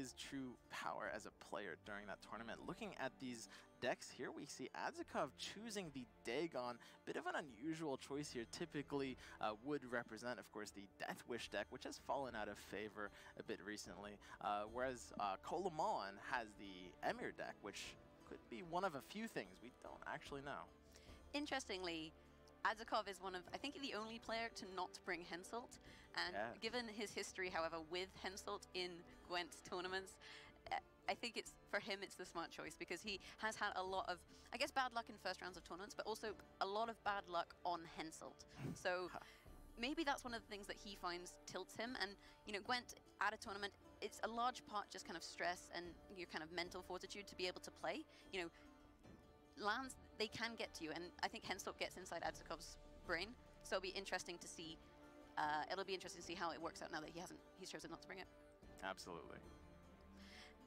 his true power as a player during that tournament. Looking at these decks here, we see Adzikov choosing the Dagon. Bit of an unusual choice here. Typically would represent, of course, the Death Wish deck, which has fallen out of favor a bit recently. Whereas Kolemoen has the Emir deck, which could be one of a few things. We don't actually know. Interestingly, Adzikov is one of, I think, the only player to not bring Henselt. And given his history, however, with Henselt in Gwent tournaments, I think for him it's the smart choice, because he has had a lot of, I guess, bad luck in first rounds of tournaments, but also a lot of bad luck on Henselt. So maybe that's one of the things that he finds tilts him. And, you know, Gwent at a tournament, it's a large part just kind of stress and your kind of mental fortitude to be able to play. You know, lands, they can get to you, and I think Henselt gets inside Adzikov's brain, so it'll be interesting to see. It'll be interesting to see how it works out now that he's chosen not to bring it. Absolutely.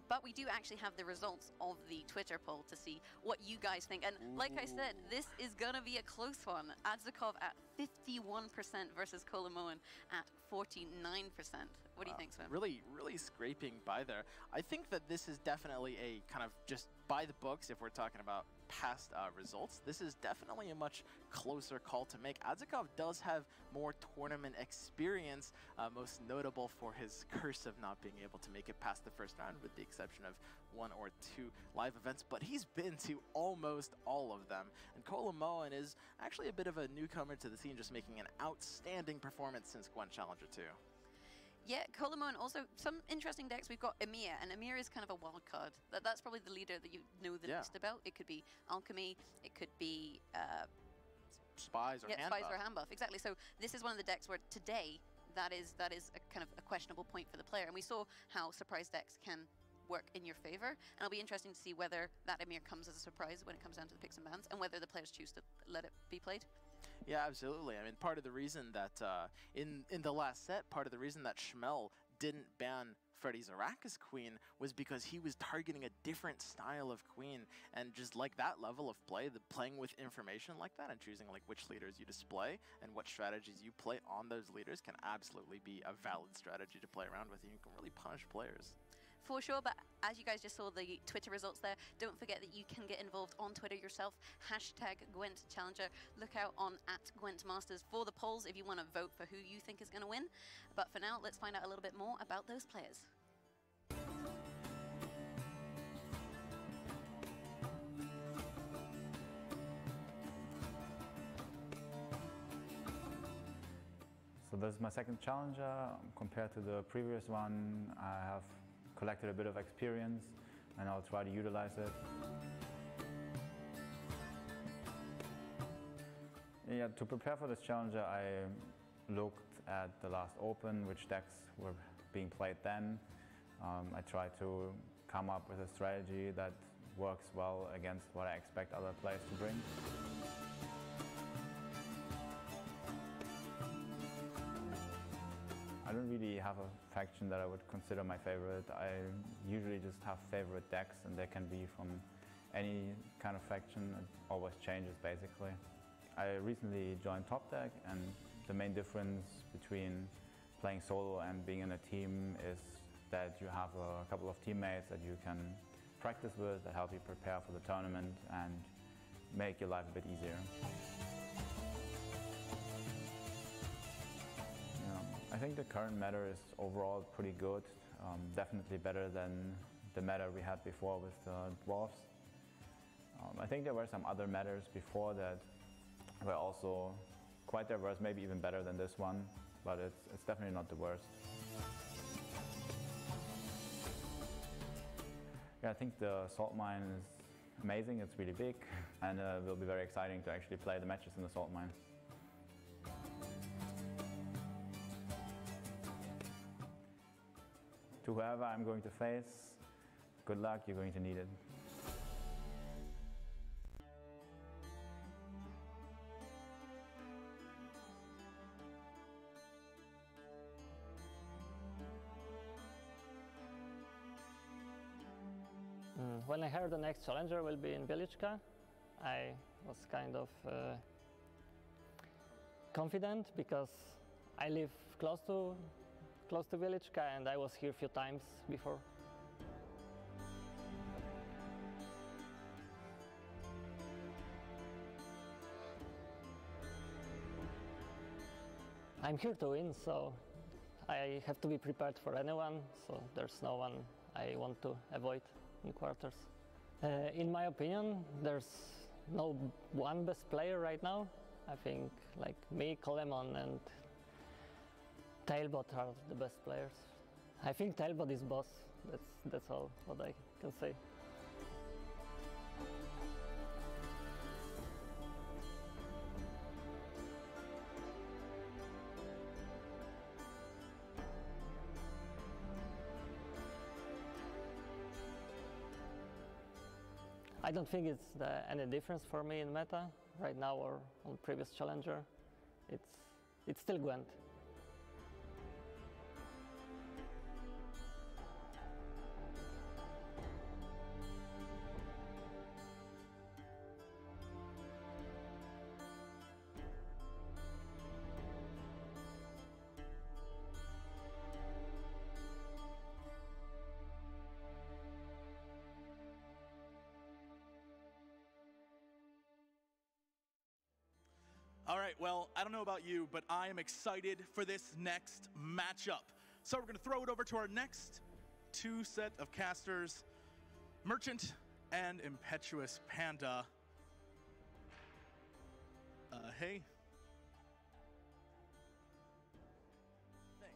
But we do actually have the results of the Twitter poll to see what you guys think. And like I said, this is gonna be a close one. Adzikov at 51% versus Kolemoen at 49%. What do you think, Sven? Really scraping by there. I think that this is definitely a kind of just by the books, if we're talking about past results. This is definitely a much closer call to make. Adzikov does have more tournament experience, most notable for his curse of not being able to make it past the first round, with the exception of 1 or 2 live events, but he's been to almost all of them. And Kolemoen is actually a bit of a newcomer to the scene, just making an outstanding performance since Gwent Challenger 2. Yeah, Kolemoen also, some interesting decks. We've got Emir, and Emir is kind of a wild card. That's probably the leader that you know the least about. It could be Alchemy, it could be Spies or hand Spies buff. or hand buff, exactly. So this is one of the decks where today that is a kind of a questionable point for the player. And we saw how surprise decks can work in your favor, and it'll be interesting to see whether that Emir comes as a surprise when it comes down to the picks and bans, and whether the players choose to let it be played. Yeah, absolutely. I mean, part of the reason that in the last set, part of the reason that Schmel didn't ban Freddy's Arrakis Queen was because he was targeting a different style of queen, and just like that level of play, the playing with information like that and choosing like which leaders you display and what strategies you play on those leaders can absolutely be a valid strategy to play around with, and you can really punish players. For sure, but as you guys just saw the Twitter results there, don't forget that you can get involved on Twitter yourself, hashtag Gwent Challenger. Look out on @GwentMasters for the polls if you want to vote for who you think is going to win. But for now, let's find out a little bit more about those players. So this is my second challenger. Compared to the previous one, I have collected a bit of experience and I'll try to utilize it. Yeah, to prepare for this challenger, I looked at the last Open, which decks were being played then. I tried to come up with a strategy that works well against what I expect other players to bring. I don't really have a faction that I would consider my favorite. I usually just have favorite decks, and they can be from any kind of faction. It always changes, basically. I recently joined Top Deck, and the main difference between playing solo and being in a team is that you have a couple of teammates that you can practice with, that help you prepare for the tournament and make your life a bit easier. I think the current meta is overall pretty good, definitely better than the meta we had before with the dwarves. I think there were some other metas before that were also quite diverse, maybe even better than this one, but it's definitely not the worst. Yeah, I think the salt mine is amazing, it's really big, and it will be very exciting to actually play the matches in the salt mine. To whoever I'm going to face, good luck, you're going to need it. When I heard the next challenger will be in Wieliczka, I was kind of confident because I live close to Wieliczka and I was here a few times before. I'm here to win, so I have to be prepared for anyone, so there's no one I want to avoid in quarters. In my opinion, there's no one best player right now. I think like me, Kolemoen and Tailbot are the best players. I think Tailbot is boss. That's all what I can say. I don't think it's any difference for me in meta right now or on previous challenger. It's still Gwent. All right, well, I don't know about you, but I am excited for this next matchup. So we're going to throw it over to our next two set of casters, MagecT and Impetuous Panda. Hey. Thanks.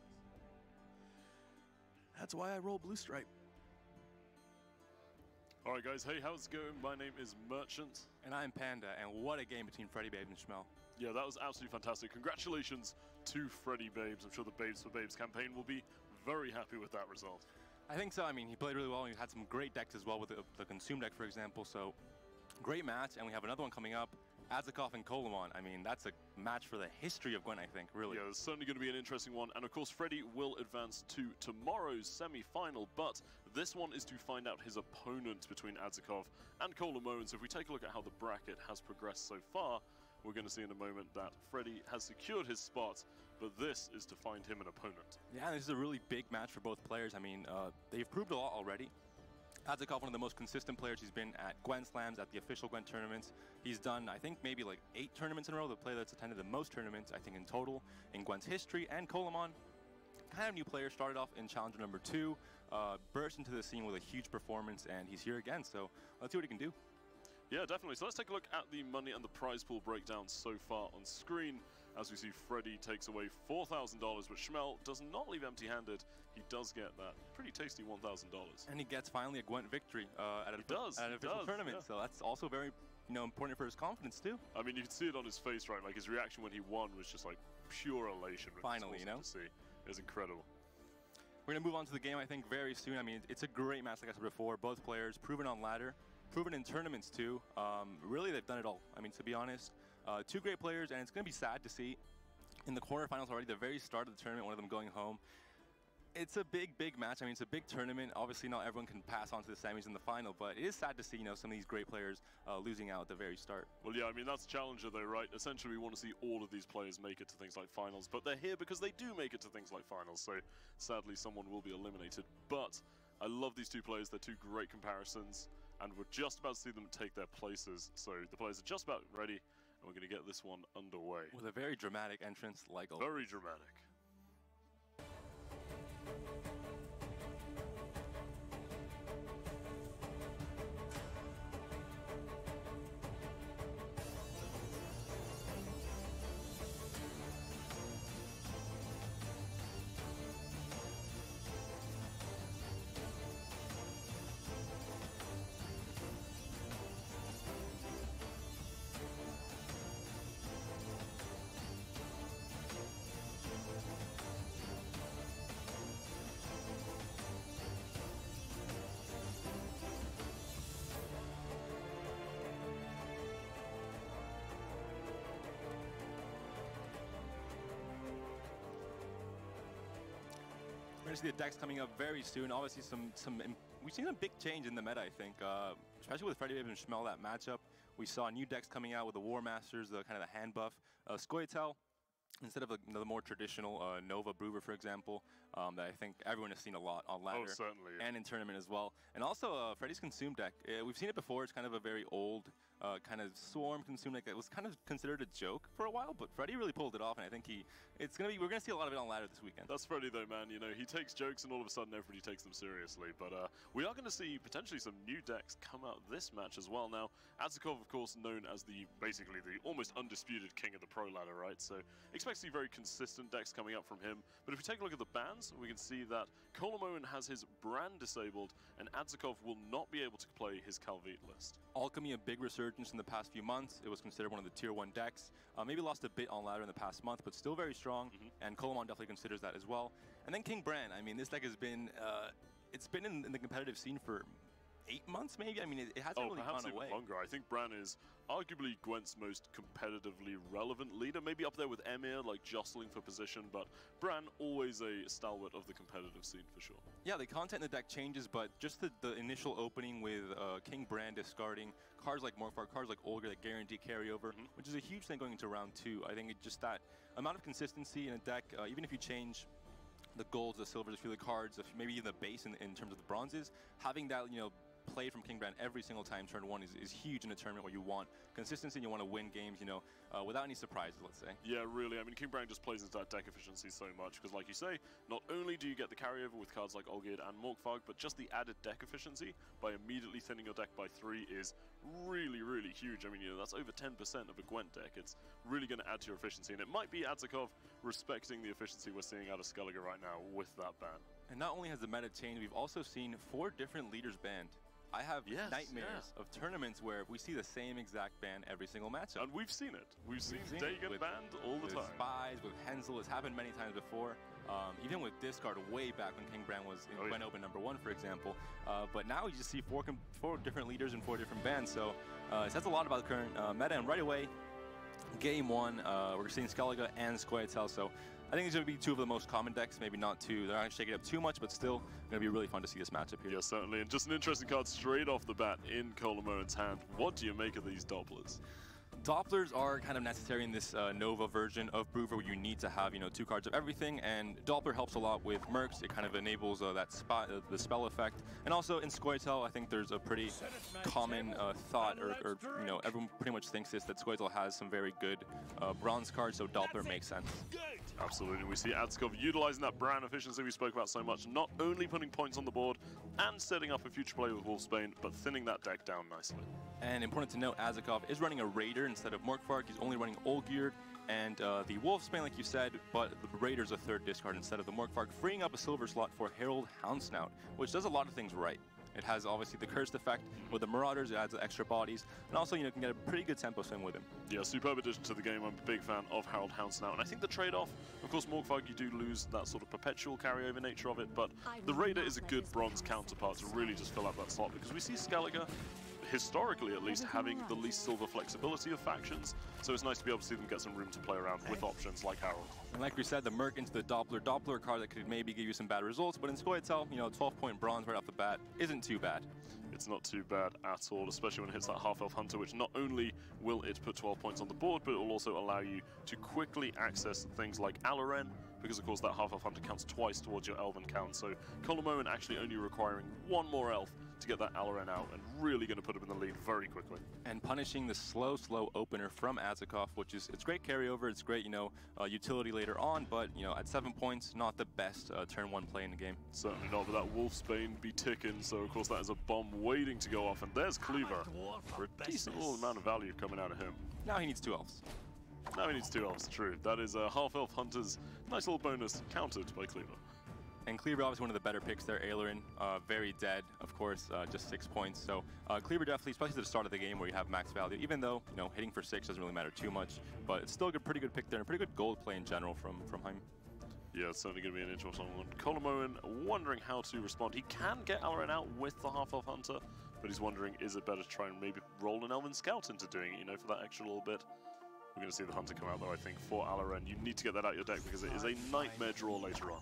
That's why I roll blue stripe. All right, guys. Hey, how's it going? My name is MagecT. And I'm Panda, and what a game between Freddy Babes and Schmel. Yeah, that was absolutely fantastic. Congratulations to Freddy Babes. I'm sure the Babes for Babes campaign will be very happy with that result. I think so. I mean, he played really well, and he had some great decks as well with the Consume deck, for example. So, great match, and we have another one coming up. Adzikov and Kolemoen. I mean, that's a match for the history of Gwent, I think, really. Yeah, it's certainly going to be an interesting one. And of course, Freddy will advance to tomorrow's semi-final, but this one is to find out his opponent between Adzikov and Kolemoen. So if we take a look at how the bracket has progressed so far, we're going to see in a moment that Freddy has secured his spot, but this is to find him an opponent. Yeah, this is a really big match for both players. I mean, they've proved a lot already. Adzikov, one of the most consistent players. He's been at Gwent Slams, at the official Gwent tournaments. He's done, I think, maybe like 8 tournaments in a row. The player that's attended the most tournaments, I think, in total in Gwent's history. And Kolemoen, kind of new player, started off in Challenger number 2, burst into the scene with a huge performance, and he's here again. So let's see what he can do. Yeah, definitely. So let's take a look at the money and the prize pool breakdown so far on screen. As we see, Freddy takes away $4,000, but Schmel does not leave empty-handed. He does get that pretty tasty $1,000. And he gets finally a Gwent victory at an official tournament. Yeah. So that's also very, important for his confidence too. I mean, you can see it on his face, right? Like his reaction when he won was just like pure elation. Finally, to see. It was incredible. We're gonna move on to the game, I think, very soon. I mean, it's a great match, like I said before. Both players proven on ladder, proven in tournaments too. Really, they've done it all. I mean, to be honest, 2 great players, and it's gonna be sad to see in the quarterfinals already, the very start of the tournament, one of them going home. It's a big, big match. I mean, it's a big tournament. Obviously, not everyone can pass on to the semis and the final, but it is sad to see, some of these great players losing out at the very start. Well, yeah, I mean, that's Challenger, though, right? Essentially, we want to see all of these players make it to things like finals, but they're here because they do make it to things like finals, so sadly, someone will be eliminated. But I love these 2 players. They're 2 great comparisons, and we're just about to see them take their places. So the players are just about ready, and we're going to get this one underway. With a very dramatic entrance, like always. Very dramatic. We're going to see the decks coming up very soon. Obviously, we've seen a big change in the meta, I think, especially with Freddy Babes and Schmel, that matchup. We saw new decks coming out with the War Masters, the kind of the hand buff. Scoia'tael, instead of the more traditional Nova Brewer, for example, that I think everyone has seen a lot on ladder. Oh, certainly. Yeah. And in tournament as well. And also, Freddy's Consume deck. We've seen it before. It's kind of a very old kind of swarm consumed. Like it was kind of considered a joke for a while, but Freddy really pulled it off, and I think we're gonna see a lot of it on ladder this weekend. That's Freddy though, man. You know, he takes jokes and all of a sudden everybody takes them seriously. But we are gonna see potentially some new decks come out this match as well. Now, Adzikov, of course, known as basically the almost undisputed king of the pro ladder, right? So expect to see very consistent decks coming up from him. But if we take a look at the bans, we can see that Kolemoen has his brand disabled, and Adzikov will not be able to play his Calvite list. Alchemy, a big resurgence in the past few months. It was considered one of the tier 1 decks. Maybe lost a bit on ladder in the past month, but still very strong, and Kolemoen definitely considers that as well. And then King Bran, I mean, this deck has been, it's been in the competitive scene for 8 months, maybe? I mean, it hasn't really perhaps gone away. Even longer. I think Bran is arguably Gwent's most competitively relevant leader, maybe up there with Emir, like jostling for position, but Bran always a stalwart of the competitive scene for sure. Yeah, the content in the deck changes, but just the initial opening with King Bran discarding cards like Morkvark, cards like Olga that guarantee carryover, which is a huge thing going into round 2. I think just that amount of consistency in a deck, even if you change the golds, the silvers, a few of the cards, maybe even the base in terms of the bronzes, having that, you know, play from King Bran every single time turn 1 is huge in a tournament where you want consistency and you want to win games, you know, without any surprises, let's say. Yeah, really. I mean, King Bran just plays into that deck efficiency so much because, like you say, not only do you get the carryover with cards like Olgid and Morkvark, but just the added deck efficiency by immediately thinning your deck by 3 is really, really huge. I mean, you know, that's over 10% of a Gwent deck. It's really going to add to your efficiency, and it might be Adzikov respecting the efficiency we're seeing out of Skellige right now with that ban. And not only has the meta changed, we've also seen 4 different leaders banned. I have nightmares of tournaments where we see the same exact ban every single matchup. And we've seen it. We've seen Dagon banned all the time. With Spies, with Hensel, it's happened many times before. Even with Discard way back when King Bran was in Gwent Open #1, for example. But now you just see 4 different leaders and 4 different bans. So it says a lot about the current meta. And right away, game 1, we're seeing Skellige and Skoyatel. So I think these are going to be 2 of the most common decks, maybe not 2. They're not going to shake it up too much, but still going to be really fun to see this matchup here. Yeah, certainly. And just an interesting card straight off the bat in Kolemoen's hand. What do you make of these Dopplers? Dopplers are kind of necessary in this Nova version of Brewer where you need to have, you know, 2 cards of everything, and Doppler helps a lot with Mercs. It kind of enables that the spell effect. And also in Skoyatel, I think there's a pretty common thought, or you know, everyone pretty much thinks this, that Skoyatel has some very good bronze cards, so Doppler makes sense. Absolutely. We see Adzikov utilizing that Bran efficiency we spoke about so much, not only putting points on the board and setting up a future play with Wolfsbane, but thinning that deck down nicely. And important to note, Adzikov is running a Raider instead of Morkvark. He's only running Olgierd and the Wolfsbane, like you said, but the Raider's a 3rd discard instead of the Morkvark, freeing up a silver slot for Herald Houndsnout, which does a lot of things right. It has obviously the cursed effect with the Marauders, it adds the extra bodies, and also, you know, can get a pretty good tempo swing with him. Yeah, superb addition to the game. I'm a big fan of Herald Houndsnout, and I think the trade-off, of course, Morkvark, you do lose that sort of perpetual carryover nature of it, but the Raider is a good bronze counterpart to really just fill up that slot, because we see Skellige, historically at least, having the least silver flexibility of factions, so it's nice to be able to see them get some room to play around with options like Herald. And like we said, the Merc into the Doppler card that could maybe give you some bad results, but in Skoyatel, you know, 12-point bronze right off the bat isn't too bad. It's not too bad at all, especially when it hits that half-elf hunter, which not only will it put 12 points on the board, but it will also allow you to quickly access things like Aloren, because of course that half-elf hunter counts twice towards your elven count, so Kolemoen actually only requiring 1 more elf to get that Aloren out, and really going to put him in the lead very quickly. And punishing the slow opener from Adzikov, which is, it's great carryover, it's great, you know, utility later on, but, you know, at 7 points, not the best turn 1 play in the game. Certainly not, but that Wolfsbane be ticking, so of course that is a bomb waiting to go off, and there's Cleaver for a decent little amount of value coming out of him. Now he needs 2 elves. Now he needs 2 elves, true. That is a half-elf hunter's nice little bonus countered by Cleaver. And Cleaver obviously one of the better picks there. Aileron, very dead, of course, just 6 points. So Cleaver definitely, especially at the start of the game where you have max value, even though, you know, hitting for 6 doesn't really matter too much, but it's still a pretty good pick there, and a pretty good gold play in general from Jaime. Yeah, it's certainly going to be an interesting one. Kolemoen wondering how to respond. He can get Aloren out with the half-elf hunter, but he's wondering, is it better to try and maybe roll an Elven Scout into doing it, you know, for that extra little bit. We're going to see the hunter come out, though, I think, for Aloren. You need to get that out of your deck because it is a nightmare draw later on.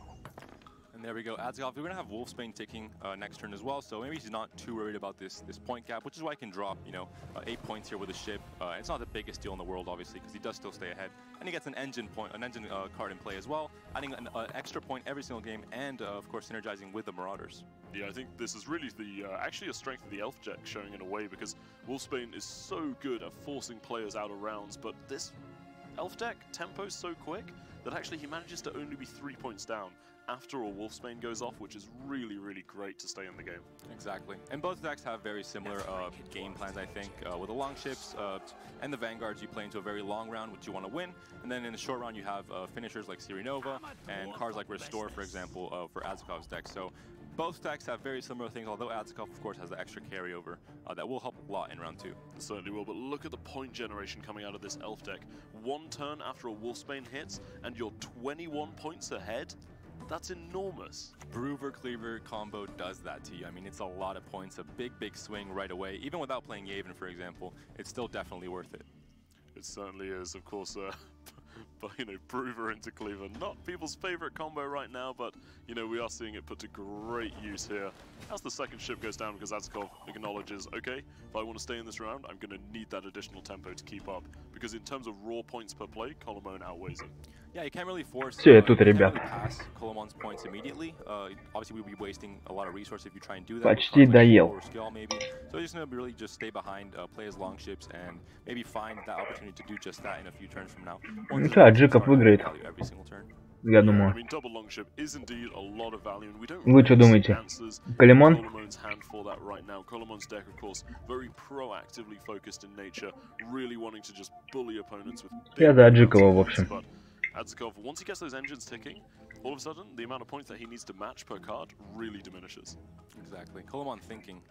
And there we go. Adzikov, we're going to have Wolfsbane ticking next turn as well, so maybe he's not too worried about this point gap, which is why he can drop, 8 points here with a ship. It's not the biggest deal in the world, obviously, because he does still stay ahead. And he gets an engine card in play as well, adding an extra point every single game, and of course synergizing with the Marauders. Yeah, I think this is really the actually a strength of the Elf deck showing in a way, because Wolfsbane is so good at forcing players out of rounds, but this Elf deck tempo is so quick that actually he manages to only be 3 points down after all Wolfsbane goes off, which is really, really great to stay in the game. Exactly. And both decks have very similar game plans, I think. With the long ships and the Vanguards, you play into a very long round, which you want to win. And then in the short round, you have finishers like Sirinova and cards like Restore, for example, for Adzikov's deck. So both decks have very similar things, although Adzikov, of course, has the extra carryover that will help a lot in round 2. It certainly will, but look at the point generation coming out of this Elf deck. 1 turn after a Wolfsbane hits, and you're 21 points ahead. That's enormous. Brewer Cleaver combo does that to you. I mean, it's a lot of points, a big swing right away. Even without playing Yavin, for example, it's still definitely worth it. It certainly is, of course. But, Brewer into Cleaver, not people's favorite combo right now, but, we are seeing it put to great use here. As the second ship goes down, because Adzikov acknowledges, okay, if I want to stay in this round, I'm going to need that additional tempo to keep up. Because in terms of raw points per play, Kolemoen outweighs it. Yeah, you can't really force pass Kolemon's points immediately. Obviously, we'd be wasting a lot of resources if you try and do that. Почти доел. Skill, maybe. So you're just going to really just stay behind, play as long ships, and maybe find that opportunity to do just that in a few turns from now. Ничего, Adzikov выиграет. Я думаю. Вы что думаете? Колемон? Я за Adzikova, в общем. Adzikov, once he gets those engines ticking, all of a sudden, the amount of points that he needs to match per card really diminishes. Exactly. Kolemoen thinking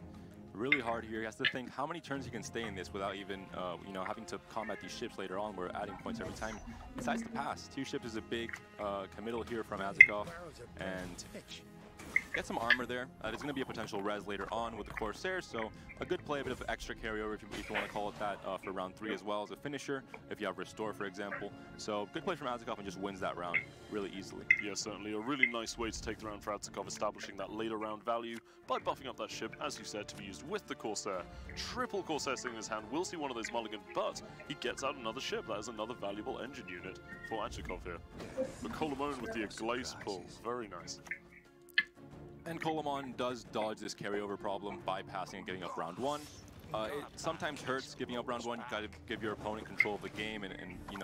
really hard here. He has to think how many turns he can stay in this without even, having to combat these ships later on. We're adding points every time. He decides to pass. 2 ships is a big committal here from Adzikov, and get some armor there. There's going to be a potential res later on with the Corsairs, so a good play, a bit of extra carryover if you want to call it that, for round 3 as well as a finisher, if you have Restore, for example. So good play from Adzikov and just wins that round really easily. Yeah, certainly a really nice way to take the round for Adzikov, establishing that later round value by buffing up that ship, as you said, to be used with the Corsair. Triple Corsair sitting in his hand. We'll see one of those mulligan, but he gets out another ship. That is another valuable engine unit for Adzikov here. But Kolemoen with the Aglaze pull. Very nice. And Kolemoen does dodge this carryover problem by passing and getting up round 1. It sometimes hurts giving up round 1. You gotta give your opponent control of the game, and you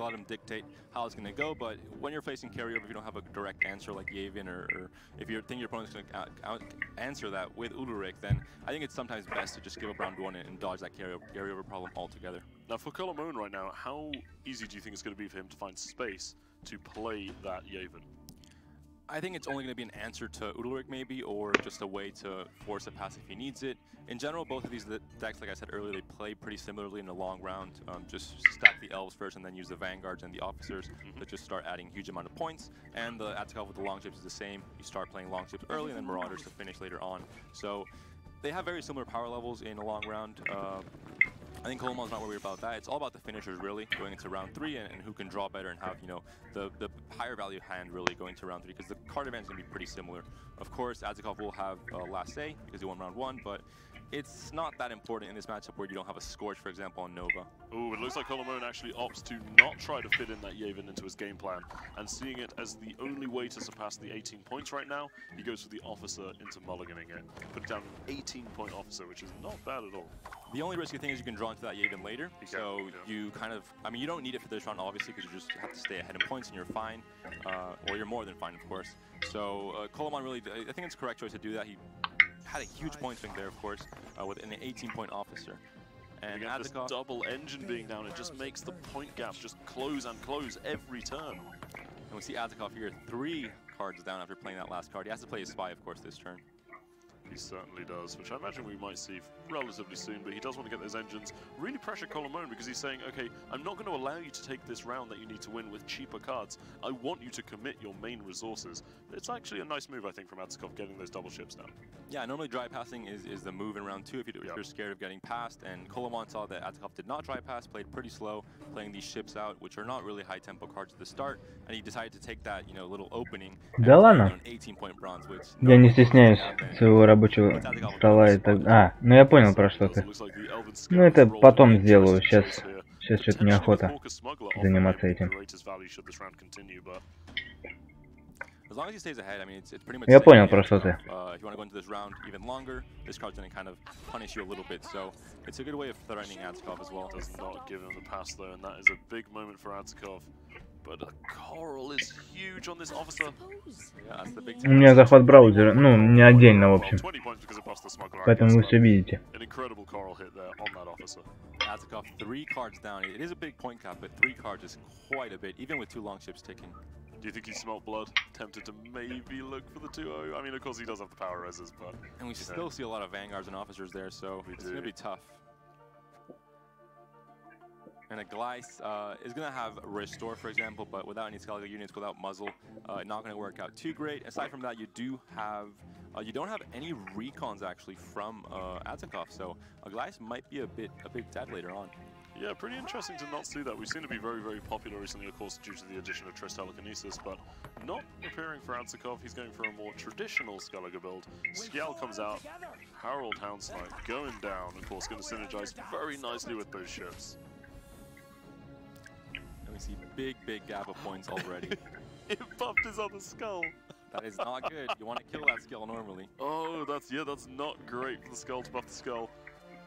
let them dictate how it's gonna go. But when you're facing carryover, if you don't have a direct answer like Yavin, or if you think your opponent's gonna answer that with Ulrich, then I think it's sometimes best to just give up round 1 and dodge that carryover problem altogether. Now for Kolemoen right now, how easy do you think it's gonna be for him to find space to play that Yavin? I think it's only going to be an answer to Ulrich maybe, or just a way to force a pass if he needs it. In general, both of these decks, like I said earlier, they play pretty similarly in the long round. Just stack the elves first and then use the vanguards and the officers to just start adding huge amount of points. And the Adzikov with the long ships is the same. You start playing long ships early and then marauders to finish later on. So they have very similar power levels in a long round. I think Kolemoen's not worried about that. It's all about the finishers, really, going into round 3 and who can draw better and have, the higher value hand really going to round 3, because the card advantage is going to be pretty similar. Of course, Adzikov will have last say because he won round 1, but it's not that important in this matchup where you don't have a Scorch, for example, on Nova. Oh, it looks like Kolemoen actually opts to not try to fit in that Yavin into his game plan, and seeing it as the only way to surpass the 18 points right now, he goes for the officer into mulliganing it. Put down an 18-point officer, which is not bad at all. The only risky thing is you can draw into that Yavin later, so you kind of, you don't need it for this round, obviously, because you just have to stay ahead in points and you're fine, or you're more than fine, of course. So Kolemoen really, I think it's a correct choice to do that. He had a huge point swing there, of course, with an 18-point officer. And again, this double engine being down, it just makes the point gap just close and close every turn. And we see Adzikov here, 3 cards down after playing that last card. He has to play his spy, of course, this turn. He certainly does, which I imagine we might see relatively soon, but he does want to get those engines, really pressure Kolemoen, because he's saying, okay, I'm not going to allow you to take this round that you need to win with cheaper cards. I want you to commit your main resources. It's actually a nice move, I think, from Adzikov, getting those double ships down. Yeah, normally dry passing is the move in round 2 if you're scared of getting passed, and Kolemoen saw that Adzikov did not dry pass, played pretty slow, playing these ships out, which are not really high tempo cards at the start, and he decided to take that, you know, little opening. Да ладно? 18-point bronze, which Я не стесняюсь своего рабочего стола и так. А, ну я понял про что ты. Ну это потом сделаю. Сейчас что-то неохота заниматься этим. Я понял про что ты. But a coral is huge on this officer. У меня захват браузера, ну, не отдельно, в общем. Поэтому вы все видите. Adzikov 3 cards down. It is a big point cap, but 3 cards is quite a bit, even with 2 long ships ticking. Do you think he smelt blood? Tempted to maybe look for the 2-0? I mean, of course he does have the power reses, but... And we still see a lot of vanguards and officers there, so it's going to be tough. And a Gleiss is going to have Restore, for example, but without any Skellige units, without Muzzle, not going to work out too great. Aside from that, you don't have any recons actually from Adzikov, so a Gleiss might be a bit dead later on. Yeah, pretty interesting to not see that. We seem to be very, very popular recently, of course, due to the addition of Triss Telekinesis, but not appearing for Adzikov. He's going for a more traditional Skellige build. Skjal comes out, Harald Houndsnipe going down, of course, going to synergize very nicely with those ships. We see big gap of points already. It buffed his other skull. That is not good. You want to kill that skull normally. Oh, that's not great for the skull to buff the skull.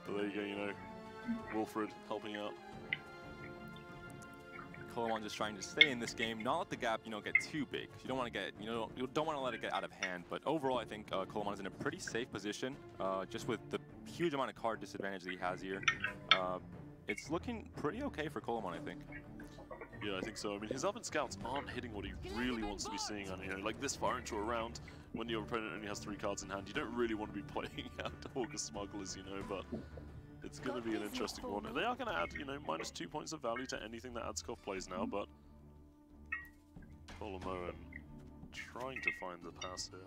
But there you go, you know, Wilfred helping out. Kolemoen just trying to stay in this game, not let the gap, you know, get too big. You don't want to get, you don't want to let it get out of hand. But overall, I think Kolemoen is in a pretty safe position, just with the huge amount of card disadvantage that he has here. It's looking pretty okay for Kolemoen, I think. Yeah, I think so. I mean, his oven scouts aren't hitting what he really wants to be seeing on, you know, like this far into a round, when your opponent only has 3 cards in hand, you don't really want to be playing out Augur Smugglers, you know, but it's going to be an interesting one. And they are going to add, you know, -2 points of value to anything that Adzikov plays now, but Kolemoen trying to find the pass here.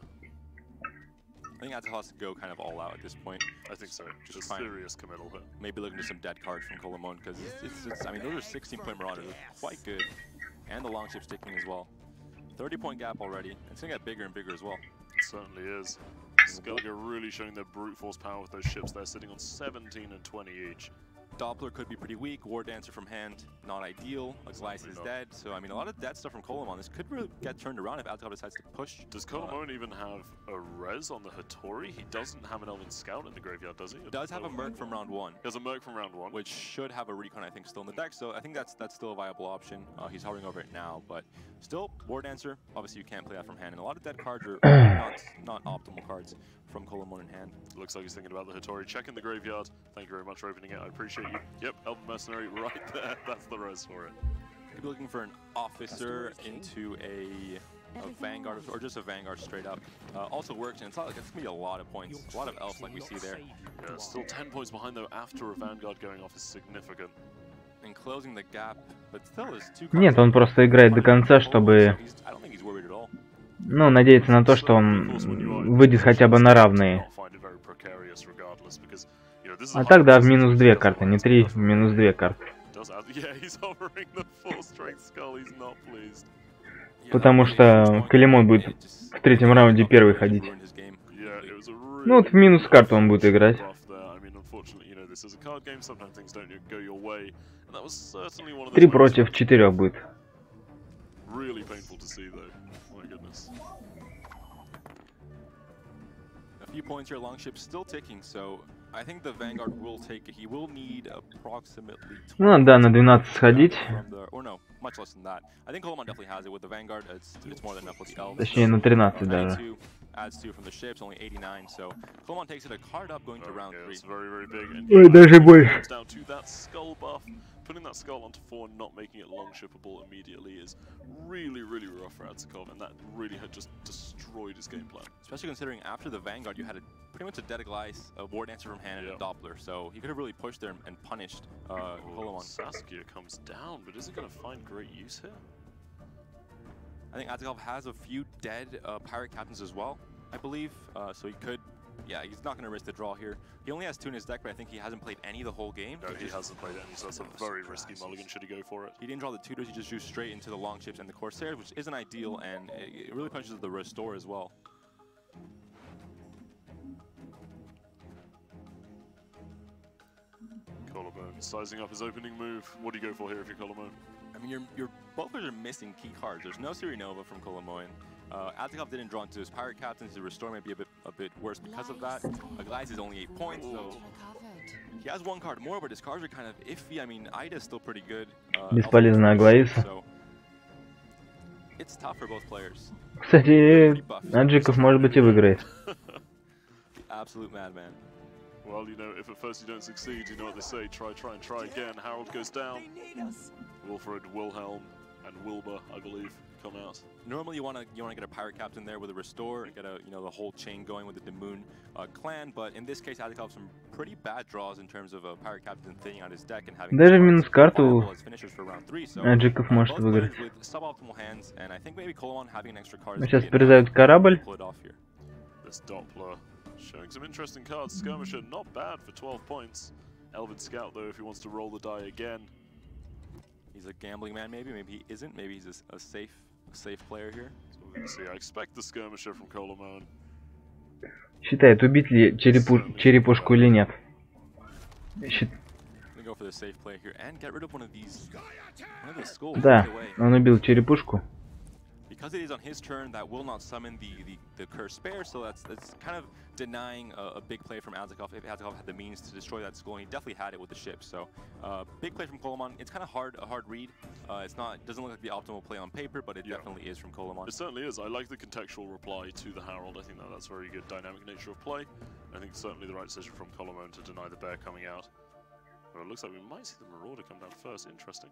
I think Adzikov has to go kind of all out at this point. I think so. Just a serious committal hit. Maybe looking to some dead cards from Kolemoen, because it's I mean, those are 16-point Marauders, quite good. And the long ship sticking as well. 30-point gap already. It's going to get bigger and bigger as well. It certainly is. Skellige really showing their brute force power with those ships. They're sitting on 17 and 20 each. Doppler could be pretty weak. War Dancer from hand, not ideal. Gleiss is dead. So, I mean, a lot of dead stuff from Kolemoen. This could really get turned around if Adzikov decides to push. Does Kolemoen even have a res on the Hattori? He doesn't have an Elven Scout in the graveyard, does he? He does have a Merc from round 1. He has a Merc from round 1. Which should have a recon, I think, still in the deck. So I think that's still a viable option. He's hovering over it now. But still, War Dancer, obviously you can't play that from hand. And a lot of dead cards are not optimal cards from Kolemoen in hand. Looks like he's thinking about the Hattori. Checking the graveyard. Thank you very much for opening it. I appreciate you. Yep, Elven Mercenary right there. That's the res for it. Could be looking for an officer into a Vanguard, or just a Vanguard straight up. Also works, and it's not like it's going to be a lot of points. A lot of elves like we see there. Yeah, still 10 points behind though after a Vanguard going off is significant. And closing the gap, but still is 2 cards. Нет, он просто играет до конца, чтобы, ну, надеяться на то, что он выйдет хотя бы на равные. А так, да, в -2 карты, не 3, в -2 карты. Потому что Колемон будет в 3-м раунде первый ходить. Ну вот в минус карту он будет играть. 3 против 4 будет. Ну да, на 12 сходить. Точнее, на 13 даже. Ой, даже больше. putting that skull onto 4 and not making it long shippable immediately is really, really rough for Adzikov, and that really had just destroyed his game plan. Especially considering after the Vanguard, you had pretty much a dead Glice, a War Dancer from hand, and a Doppler, so he could have really pushed there and punished Kolemoen. Saskia comes down, but is it going to find great use here? I think Adzikov has a few dead Pirate Captains as well, I believe, so he could. Yeah, he's not going to risk the draw here. He only has 2 in his deck, but I think he hasn't played any the whole game. No, he hasn't played any, so that's a very risky mulligan should he go for it. He didn't draw the tutors, he just drew straight into the long ships and the Corsairs, which isn't ideal, and it really punishes the restore as well. Kolemoen sizing up his opening move. What do you go for here if you're Kolemoen? I mean, your both players are missing key cards. There's no Nova from Kolemoen. Adzikov didn't draw into his Pirate Captains. The restore may be a bit worse because of that. Glice is only 8 points, so he has 1 card more, but his cards are kind of iffy. I mean, Ida's still pretty good. Бесполезная Glice. So it's tough for both players. Кстати, Adzikov может быть и выиграет. Absolute madman. Well, you know, if at first you don't succeed, you know what they say, try and try again. Harold goes down. Wilfred, Wilhelm, and Wilbur, I believe, come out. Normally you want to get a Pirate Captain there with a restore, get the whole chain going with the Demoon clan, but in this case Adzikov some pretty bad draws in terms of a Pirate Captain thinning out his deck and having даже в минус карту finishers for round 3. So Adzikov может выиграть. with suboptimal hands, and I think maybe Kolemoen having an extra card. Сейчас призовут корабль. This Doppler showing some interesting cards. Skirmisher not bad for 12 points. Elven Scout though, if he wants to roll the die again. He's a gambling man, maybe he isn't. Maybe he's a safe player here. So we're gonna see. I expect the Skirmisher from Kolemoen. Считает, убить ли черепушку или нет. Go for the safe play here and get rid of one of these skulls. Да, он убил черепушку. Because it is on his turn, that will not summon the Curse Spare, so that's kind of denying a big play from Adzikov if Adzikov had the means to destroy that skull, and he definitely had it with the ship. So big play from Kolemoen. It's kind of a hard read. Doesn't look like the optimal play on paper, but it definitely is from Kolemoen. It certainly is. I like the contextual reply to the Harold. I think that's very good dynamic nature of play. I think certainly the right decision from Kolemoen to deny the bear coming out. Well, it looks like we might see the Marauder come down first. Interesting.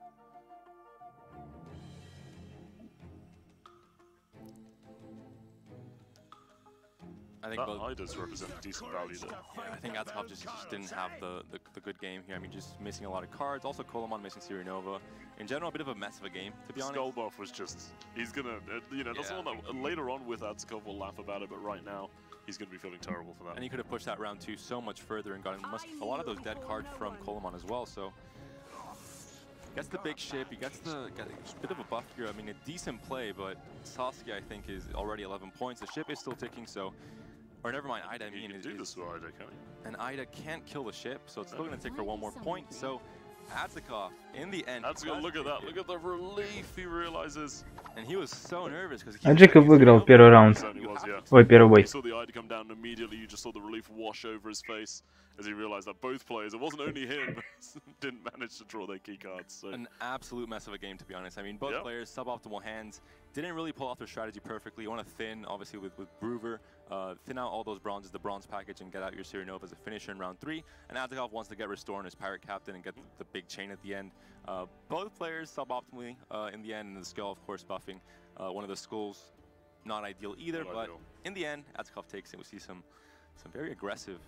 I think Ida's represent decent value there. Yeah, I think Adzikov just didn't have the good game here. I mean, just missing a lot of cards. Also, Kolemoen missing Nova. In general, a bit of a mess of a game, to be honest. Skullbuff was just, he's gonna, that's the one that later on with Adzikov will laugh about it, but right now, he's gonna be feeling terrible for that. And he could have pushed that round 2 so much further and gotten a lot of those dead cards from Kolemoen as well, so. Gets the big ship, he gets a bit of a buff here. I mean, a decent play, but Saskia, I think, is already 11 points. The ship is still ticking, so. Or never mind, Ida, I mean, you can do this with Ida, can't you? And Ida can't kill the ship, so it's still going to tick for 1 more point. So Adzikov, in the end... Adzikov, look at that, look at the relief he realizes. And he was so nervous because Adzikov выиграл первый раунд. Ой, первый бой. You saw the Ida come down immediately, you just saw the relief wash over his face as he realized that both players, it wasn't only him, didn't manage to draw their key cards. So. An absolute mess of a game, to be honest. I mean, both players, suboptimal hands, didn't really pull off their strategy perfectly. You want to thin, obviously, with Bruver, thin out all those bronzes, the bronze package, and get out your Nova as a finisher in round 3. And Adzikov wants to get Restore on his Pirate Captain and get the big chain at the end. Both players suboptimally in the end, and the skill, of course, buffing. One of the skulls, not ideal either, but in the end, Adzikov takes it. We see some very aggressive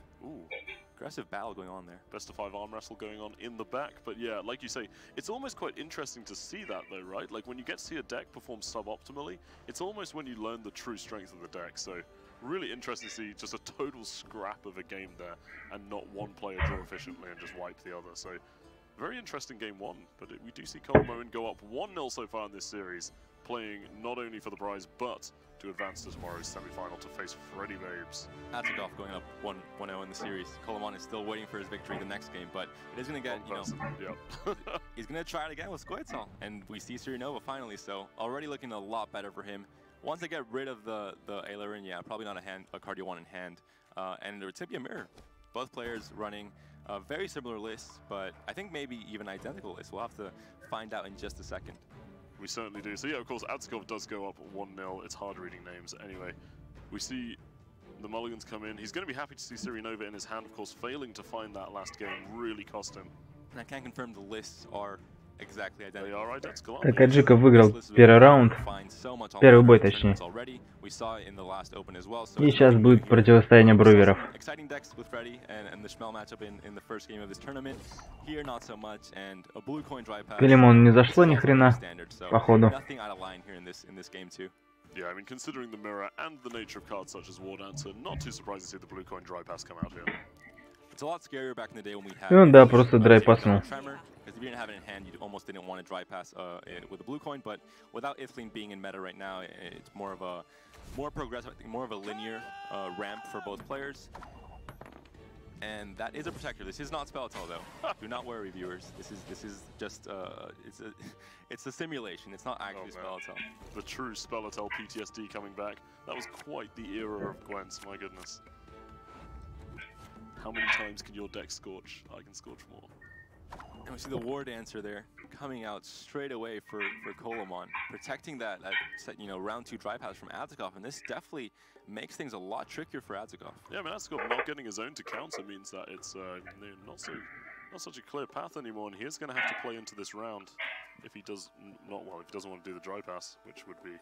battle going on there. Best of 5 arm wrestle going on in the back, but yeah, like you say, it's almost quite interesting to see that though, right? Like when you get to see a deck perform suboptimally, it's almost when you learn the true strength of the deck. So really interesting to see just a total scrap of a game there and not one player draw efficiently and just wipe the other. So very interesting game 1, but we do see Kolemoen go up 1-0 so far in this series, playing not only for the prize, but to advance to tomorrow's semi-final to face Freddy Babes. Adzikov going up 1-0 in the series. Kolemoen is still waiting for his victory the next game, but it is going to get, he's going to try it again with Squirtle, and we see Nova finally, so already looking a lot better for him. Once they get rid of the Aileron, yeah, probably not a card you want in hand, and there would be a mirror. Both players running very similar lists, but I think maybe even identical lists. We'll have to find out in just a second. We certainly do. So yeah, of course, Adzikov does go up 1-0. It's hard reading names. Anyway, we see the mulligans come in. He's going to be happy to see Nova in his hand, of course, failing to find that last game really cost him. And I can't confirm the lists are exactly They identical. are identical. Так, Adzikov выиграл первый раунд. Первый бой, точнее. И сейчас будет противостояние бруверов. Exciting decks with Freddy and the Schmel matchup in the first game of this tournament. Here not so much, and a blue coin dry pass. Колемону не зашло ни хрена, походу. Nothing out of line here in this game too. Yeah, I mean, considering the mirror and the nature of cards such as War Dancer, not too surprised to see the blue coin dry pass come out here. It's a lot scarier back in the day when we had. Ну да, просто драй паснул. Because if you didn't have it in hand, you almost didn't want to dry pass with a blue coin. But without Ithling being in meta right now, it's more progressive, I think, more of a linear ramp for both players. And that is a protector. This is not Spelltell though. Do not worry, viewers. This is just it's a simulation. It's not actually Spelltell. The true Spelltell PTSD coming back. That was quite the era of Gwent. My goodness. How many times can your deck scorch? I can scorch more. And we see the War Dancer there coming out straight away for Kolemoen, protecting that round 2 dry pass from Adzikov, and this definitely makes things a lot trickier for Adzikov. Yeah, I mean, Adzikov not getting his own to counter means that it's not such a clear path anymore, and he is going to have to play into this round if he doesn't want to do the dry pass, which would be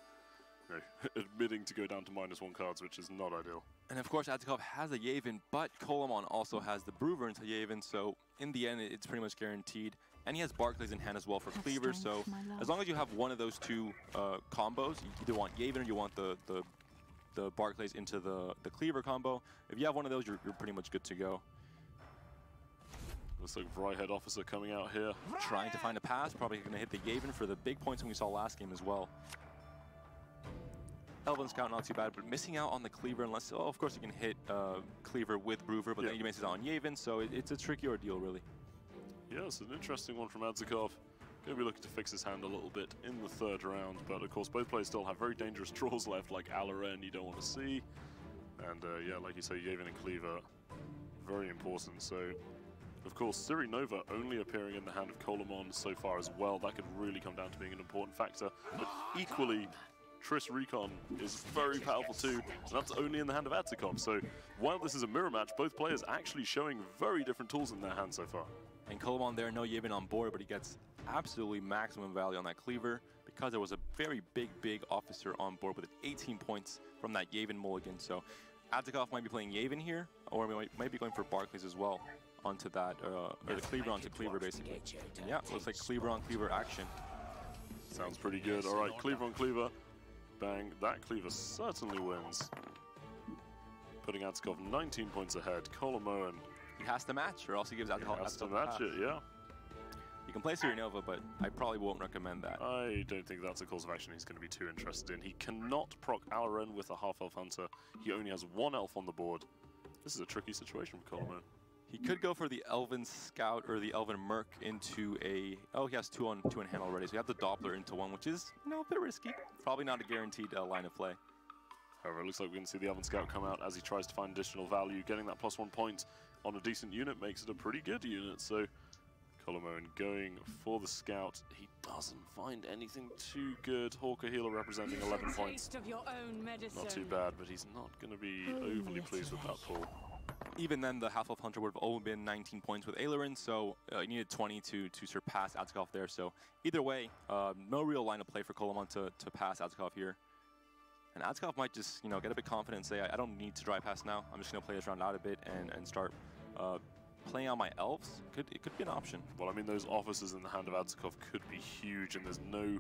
admitting to go down to -1 cards, which is not ideal. And of course, Adzikov has a Yavin, but Kolemoen also has the Brewer into Yavin, so in the end, it's pretty much guaranteed. And he has Barclays in hand as well for Cleaver, so as long as you have one of those two combos, you either want Yavin or you want the Barclays into the Cleaver combo. If you have one of those, you're pretty much good to go. Looks like Vryhead Officer coming out here. Trying to find a pass, probably going to hit the Yavin for the big points when we saw last game as well. Elven Scout not too bad, but missing out on the Cleaver unless, of course you can hit Cleaver with Brewer, but then you miss it on Yavin, so it's a tricky ordeal really. Yeah, it's an interesting one from Adzikov. Going to be looking to fix his hand a little bit in the 3rd round, but of course both players still have very dangerous draws left, like Alaren you don't want to see. And yeah, like you say, Yavin and Cleaver, very important. So, of course, Siri Nova only appearing in the hand of Kolemoen so far as well. That could really come down to being an important factor. But equally, Triss Recon is very powerful too, and that's only in the hand of Adzikov. So while this is a mirror match, both players actually showing very different tools in their hand so far. And Kolemoen there, no Yavin on board, but he gets absolutely maximum value on that Cleaver because there was a very big officer on board with 18 points from that Yavin mulligan. So Adzikov might be playing Yavin here, or we might be going for Barclays as well onto that, or the Cleaver onto Cleaver basically. And yeah, looks like Cleaver on Cleaver action. Sounds pretty good. All right, Cleaver on Cleaver. Bang, that Cleaver certainly wins. Putting Adzikov 19 points ahead. Kolemoen. He has to match, or else he gives Adzikov to match it, yeah. You can play Siri Nova, but I probably won't recommend that. I don't think that's a course of action he's going to be too interested in. He cannot proc Alaren with a half-elf hunter. He only has 1 elf on the board. This is a tricky situation for Kolemoen. He could go for the Elven Scout or the Elven Merc into a... Oh, he has two in hand already, so you have the Doppler into one, which is, a bit risky. Probably not a guaranteed line of play. However, it looks like we're going to see the Elven Scout come out as he tries to find additional value. Getting that +1 point on a decent unit makes it a pretty good unit, so Kolemoen going for the Scout. He doesn't find anything too good. Hawker Healer representing 11 points. Not too bad, but he's not going to be overly pleased with that pull. Even then, the Half-Elf Hunter would have only been 19 points with Aileron, so you needed 20 to surpass Adzikov there. So either way, no real line of play for Kolemoen to pass Adzikov here. And Adzikov might just get a bit confident and say, I don't need to dry pass now. I'm just going to play this round out a bit and start playing on my elves. It could be an option. Well, I mean, those officers in the hand of Adzikov could be huge, and there's no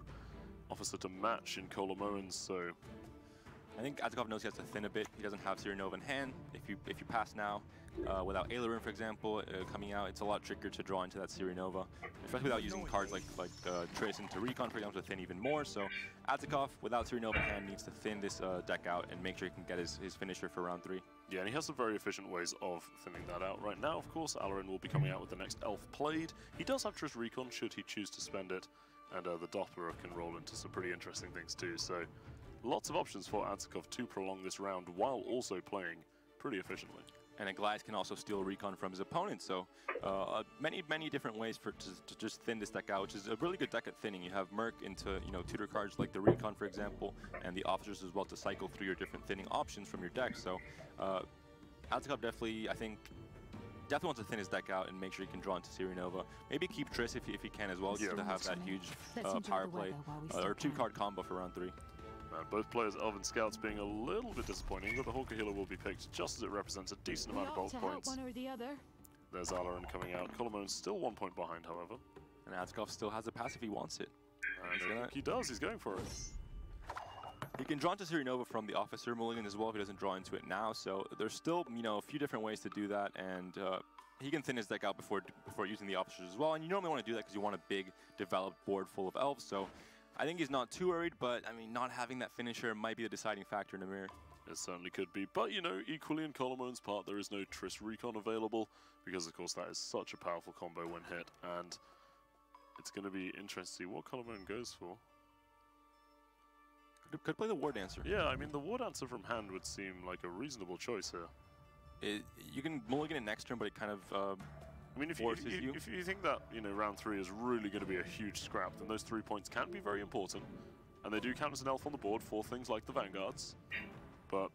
officer to match in Kolemoen, so... I think Adzikov knows he has to thin a bit. He doesn't have Siri Nova in hand. If you pass now, without Aileron, for example, coming out, it's a lot trickier to draw into that Siri Nova, especially without using cards like Trace into Recon, for example, to thin even more. So Adzikov, without Siri Nova in hand, needs to thin this deck out and make sure he can get his finisher for round 3. Yeah, and he has some very efficient ways of thinning that out. Right now, of course, Alaren will be coming out with the next elf played. He does have Triss Recon, should he choose to spend it, and the Doppler can roll into some pretty interesting things too. So lots of options for Adzikov to prolong this round while also playing pretty efficiently. And a Goliath can also steal Recon from his opponent, so many different ways to just thin this deck out, which is a really good deck at thinning. You have Merc into tutor cards like the Recon, for example, and the officers as well to cycle through your different thinning options from your deck. So Adzikov definitely, I think, definitely wants to thin his deck out and make sure he can draw into Nova. Maybe keep Triss if he can as well, just to have that huge power play or 2-card combo for round 3. Both players' Elven Scouts being a little bit disappointing, but the Hawker Healer will be picked just as it represents a decent amount of bulk points. One or the other. There's Alarin coming out. Kolemoen still 1 point behind, however. And Adzikov still has a pass if he wants it. He does, he's going for it. He can draw into Nova from the Officer mulligan as well if he doesn't draw into it now, so there's still, you know, a few different ways to do that, and he can thin his deck out before using the Officers as well, and you normally want to do that because you want a big, developed board full of elves, so I think he's not too worried, but, I mean, not having that finisher might be the deciding factor in the mirror. It certainly could be, but, you know, equally in Kolemoen's part, there is no Triss Recon available, because, of course, that is such a powerful combo when hit, and it's going to be interesting to see what Kolemoen goes for. Could play the War Dancer. Yeah, I mean, the War Dancer from hand would seem like a reasonable choice here. You can mulligan it next turn, but it kind of I mean, if you think that, you know, round 3 is really going to be a huge scrap, then those 3 points can be very important. And they do count as an elf on the board for things like the Vanguards. But,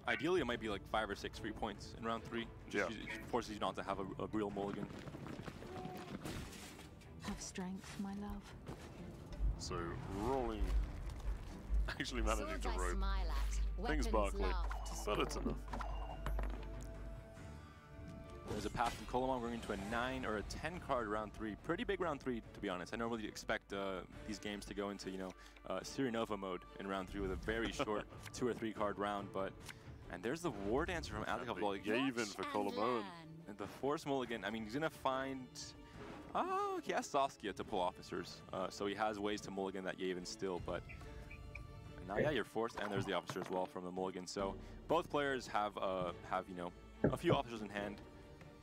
ideally, it might be like 5 or 6 free points in round 3. Just forces you not to have a real mulligan. Have strength, my love. So, rolling, actually managing to rope things Barkley, but it's enough. There's a path from Kolemoen going into a 9 or a 10 card round 3. Pretty big round 3, to be honest. I normally expect these games to go into, you know, Nova mode in round 3 with a very short 2 or 3 card round. And there's the War Dancer from Adzikov. Even for Kolemoen. And the Force mulligan, I mean, he's going to find... Oh, he has Saskia to pull Officers, so he has ways to mulligan that Yavin still, but now, yeah, you're forced, and there's the Officer as well from the mulligan. So both players have you know, a few Officers in hand.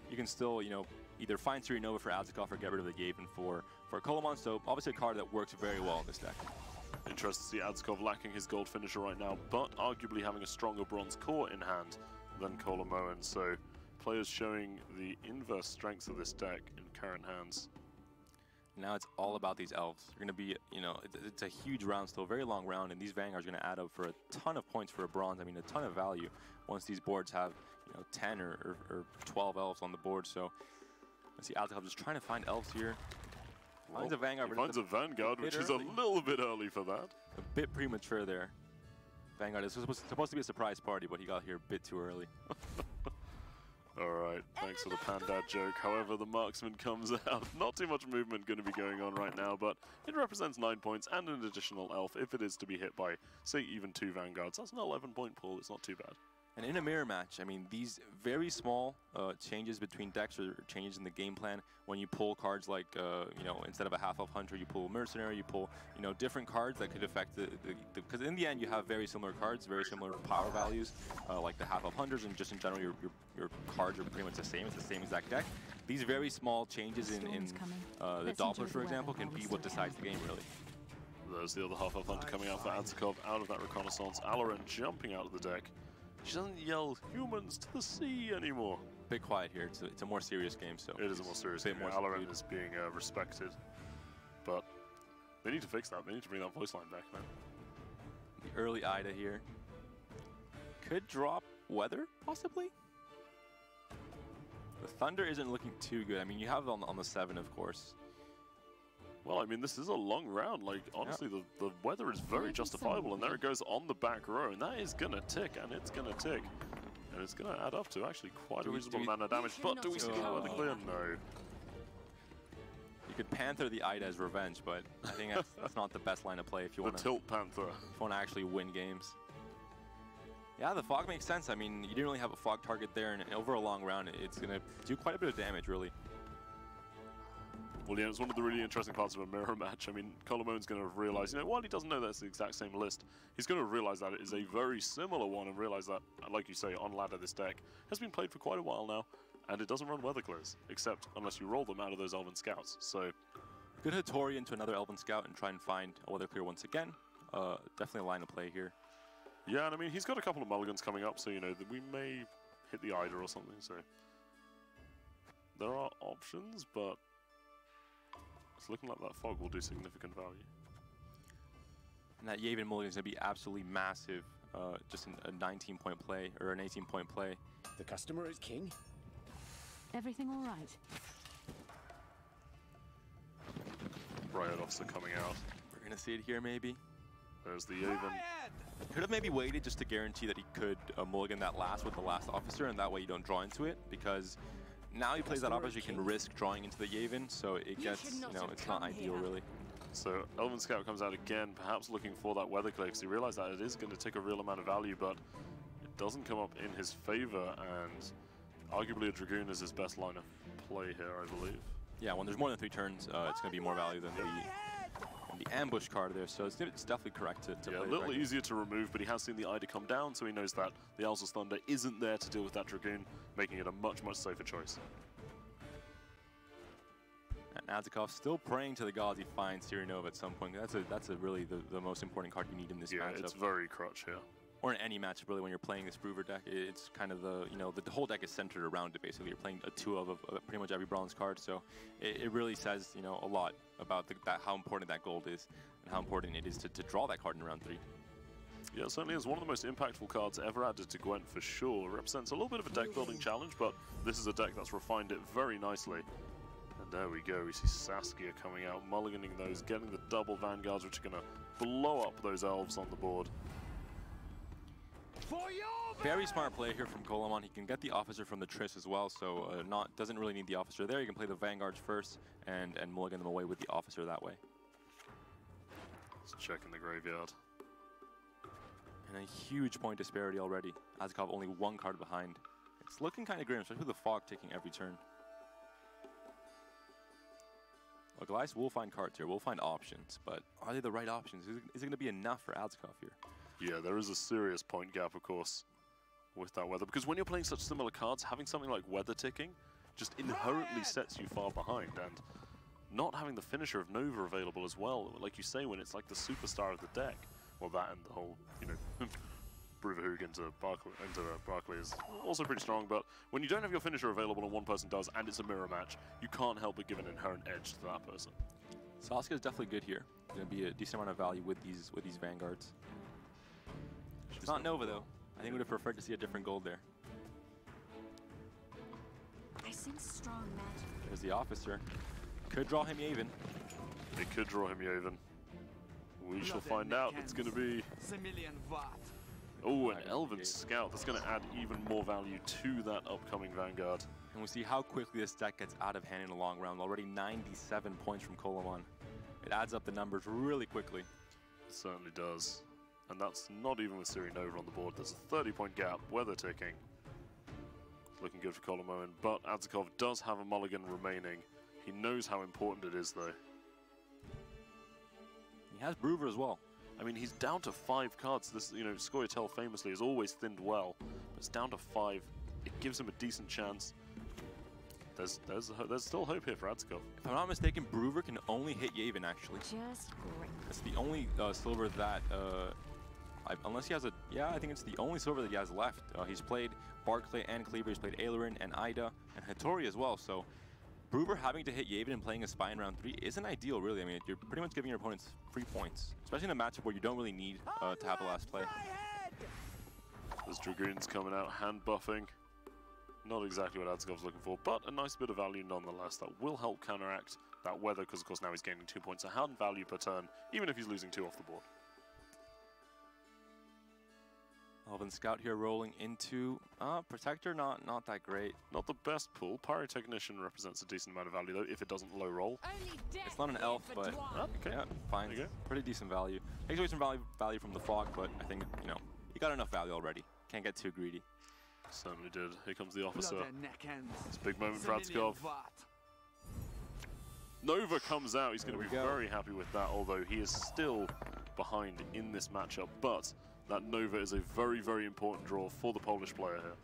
You can still, you know, either find Nova for Adzikov or get rid of the Yavin for Kolemoen, so obviously a card that works very well in this deck. Interesting to see Adzikov lacking his gold finisher right now, but arguably having a stronger bronze core in hand than Kolemoen, so players showing the inverse strengths of this deck in current hands. Now it's all about these elves. They're going to be, you know, it's a huge round still, very long round, and these Vanguards are going to add up for a ton of points for a bronze. I mean, a ton of value once these boards have, you know, 10 or 12 elves on the board. So let's see, Adzikov just trying to find elves here. Finds a Vanguard. He finds a Vanguard, which is a little bit early for that. A bit premature there. Vanguard is supposed to be a surprise party, but he got here a bit too early. Alright, thanks for the Pandad joke. However, the Marksman comes out. Not too much movement going to be going on right now, but it represents 9 points and an additional elf if it is to be hit by, say, even 2 Vanguards. That's an 11-point pull. It's not too bad. And in a mirror match, I mean, these very small changes between decks or changes in the game plan, when you pull cards like, you know, instead of a half-elf hunter, you pull a mercenary, you pull, you know, different cards that could affect because in the end you have very similar cards, very similar power values, like the half-elf hunters, and just in general your cards are pretty much the same. It's the same exact deck. These very small changes in the Doppler, for example, can be what decides the game, really. There's the other half-elf hunter coming out for Adzikov out of that reconnaissance. Alarin jumping out of the deck. She doesn't yell humans to the sea anymore. A bit quiet here. It's a more serious game, so it is a more serious game. Alarin is being respected, but they need to fix that. They need to bring that voice line back, man. The early Ida here could drop Weather, possibly. The Thunder isn't looking too good. I mean, you have it on the 7, of course. Well, I mean, this is a long round. Like, honestly, the weather is very justifiable, and there it goes on the back row, and that is gonna tick, and it's gonna tick. And it's gonna add up to actually quite a reasonable amount of damage, but do we see the weather clear? No. You could Panther the Ida as revenge, but I think that's not the best line of play if you want to... The Tilt Panther. If you want to actually win games. Yeah, the fog makes sense. I mean, you didn't really have a fog target there, and over a long round, it's gonna do quite a bit of damage, really. Well, yeah, it's one of the really interesting parts of a mirror match. I mean, Kolemoen's going to realize, you know, while he doesn't know that's the exact same list, he's going to realize that it is a very similar one and realize that, like you say, on ladder, this deck has been played for quite a while now, and it doesn't run weather clears, except unless you roll them out of those Elven Scouts. So, good Hattori into another Elven Scout and try and find a weather clear once again. Definitely a line of play here. Yeah, and I mean, he's got a couple of mulligans coming up, so, you know, we may hit the Ida or something, so there are options, but it's looking like that fog will do significant value. And that Yavin mulligan is going to be absolutely massive. just a 19-point play or an 18-point play. The customer is king. Everything all right? Riot officer coming out. We're gonna see it here maybe. There's the Yavin. Could have maybe waited just to guarantee that he could mulligan that last with the last officer, and that way you don't draw into it, because now he plays that officer, you can risk drawing into the Yavin, so it gets, you know, it's not ideal really. So Elven Scout comes out again, perhaps looking for that weather clay, because he realized that it is going to take a real amount of value, but it doesn't come up in his favor, and arguably a Dragoon is his best line of play here, I believe. Yeah, when there's more than 3 turns, it's going to be more value than the ambush card there, so it's definitely correct to play. A little easier to remove, but he has seen the Ida come down, so he knows that the Elsa's Thunder isn't there to deal with that Dragoon, making it a much, much safer choice. And Adzikov still praying to the gods he finds Sirinova at some point. That's really the most important card you need in this matchup. Yeah, it's very crutch here. Or in any matchup really when you're playing this Brewer deck. It's kind of the, you know, the whole deck is centered around it basically. You're playing a 2 of pretty much every bronze card, so it really says, you know, a lot about how important that gold is and how important it is to draw that card in round 3. Yeah, it certainly is one of the most impactful cards ever added to Gwent for sure. It represents a little bit of a deck building challenge, but this is a deck that's refined it very nicely. And there we go, we see Saskia coming out, mulliganing those, getting the double Vanguards, which are going to blow up those elves on the board. Very smart play here from Kolemoen. He can get the officer from the Triss as well, so doesn't really need the officer there. You can play the Vanguards first and mulligan them away with the officer that way. Let's check in the graveyard. And a huge point disparity already. Adzikov only 1 card behind. It's looking kind of grim, especially with the fog taking every turn. Look, Elias will find cards here, we'll find options, but are they the right options? Is it going to be enough for Adzikov here? Yeah, there is a serious point gap, of course, with that weather. Because when you're playing such similar cards, having something like weather ticking just inherently sets you far behind. And not having the finisher of Nova available as well, like you say, when it's like the superstar of the deck. Well, that and the whole, you know, Bruverhoog into Barclay is also pretty strong. But when you don't have your finisher available and one person does, and it's a mirror match, you can't help but give an inherent edge to that person. Saskia is definitely good here. Going to be a decent amount of value with these Vanguards. It's not Nova though. I think we would have preferred to see a different gold there. I sense strong magic. There's the officer. Could draw him Yavin. It could draw him Yavin. We shall find out. It's going to be... Oh, an Elven Scout. That's going to add even more value to that upcoming Vanguard. And we see how quickly this deck gets out of hand in a long round. Already 97 points from Kolemoen. It adds up the numbers really quickly. It certainly does. And that's not even with Sirinova on the board. There's a 30-point gap. Weather ticking. Looking good for Kolemoen, but Adzikov does have a mulligan remaining. He knows how important it is, though. He has Brewer as well. I mean, he's down to 5 cards. This, you know, Scoia'tael famously has always thinned well, but it's down to 5. It gives him a decent chance. There's still hope here for Adzikov. If I'm not mistaken, Brewer can only hit Yavin, actually. Just great. It's the only silver that, unless he has a, yeah, I think it's the only silver that he has left. He's played Barclay and Cleaver, he's played Aileron and Ida and Hattori as well, so Brewer having to hit Yavin and playing a spy in round 3 isn't ideal, really. I mean, you're pretty much giving your opponents free points, especially in a matchup where you don't really need to have a last play. There's Dragoons coming out, hand buffing. Not exactly what Adzikov's looking for, but a nice bit of value nonetheless that will help counteract that weather, because of course now he's gaining 2 points of hand value per turn, even if he's losing 2 off the board. Elven Scout here rolling into Protector, not that great. Not the best pull. Pyrotechnician represents a decent amount of value though, if it doesn't low roll. It's not an elf, but yeah, fine. Pretty decent value. Takes away some value from the fog, but I think, you know, he got enough value already. Can't get too greedy. Certainly did. Here comes the officer. It's a big moment for Adzikov. Nova comes out. He's going to be very happy with that, although he is still behind in this matchup. But that Nova is a very, very important draw for the Polish player here.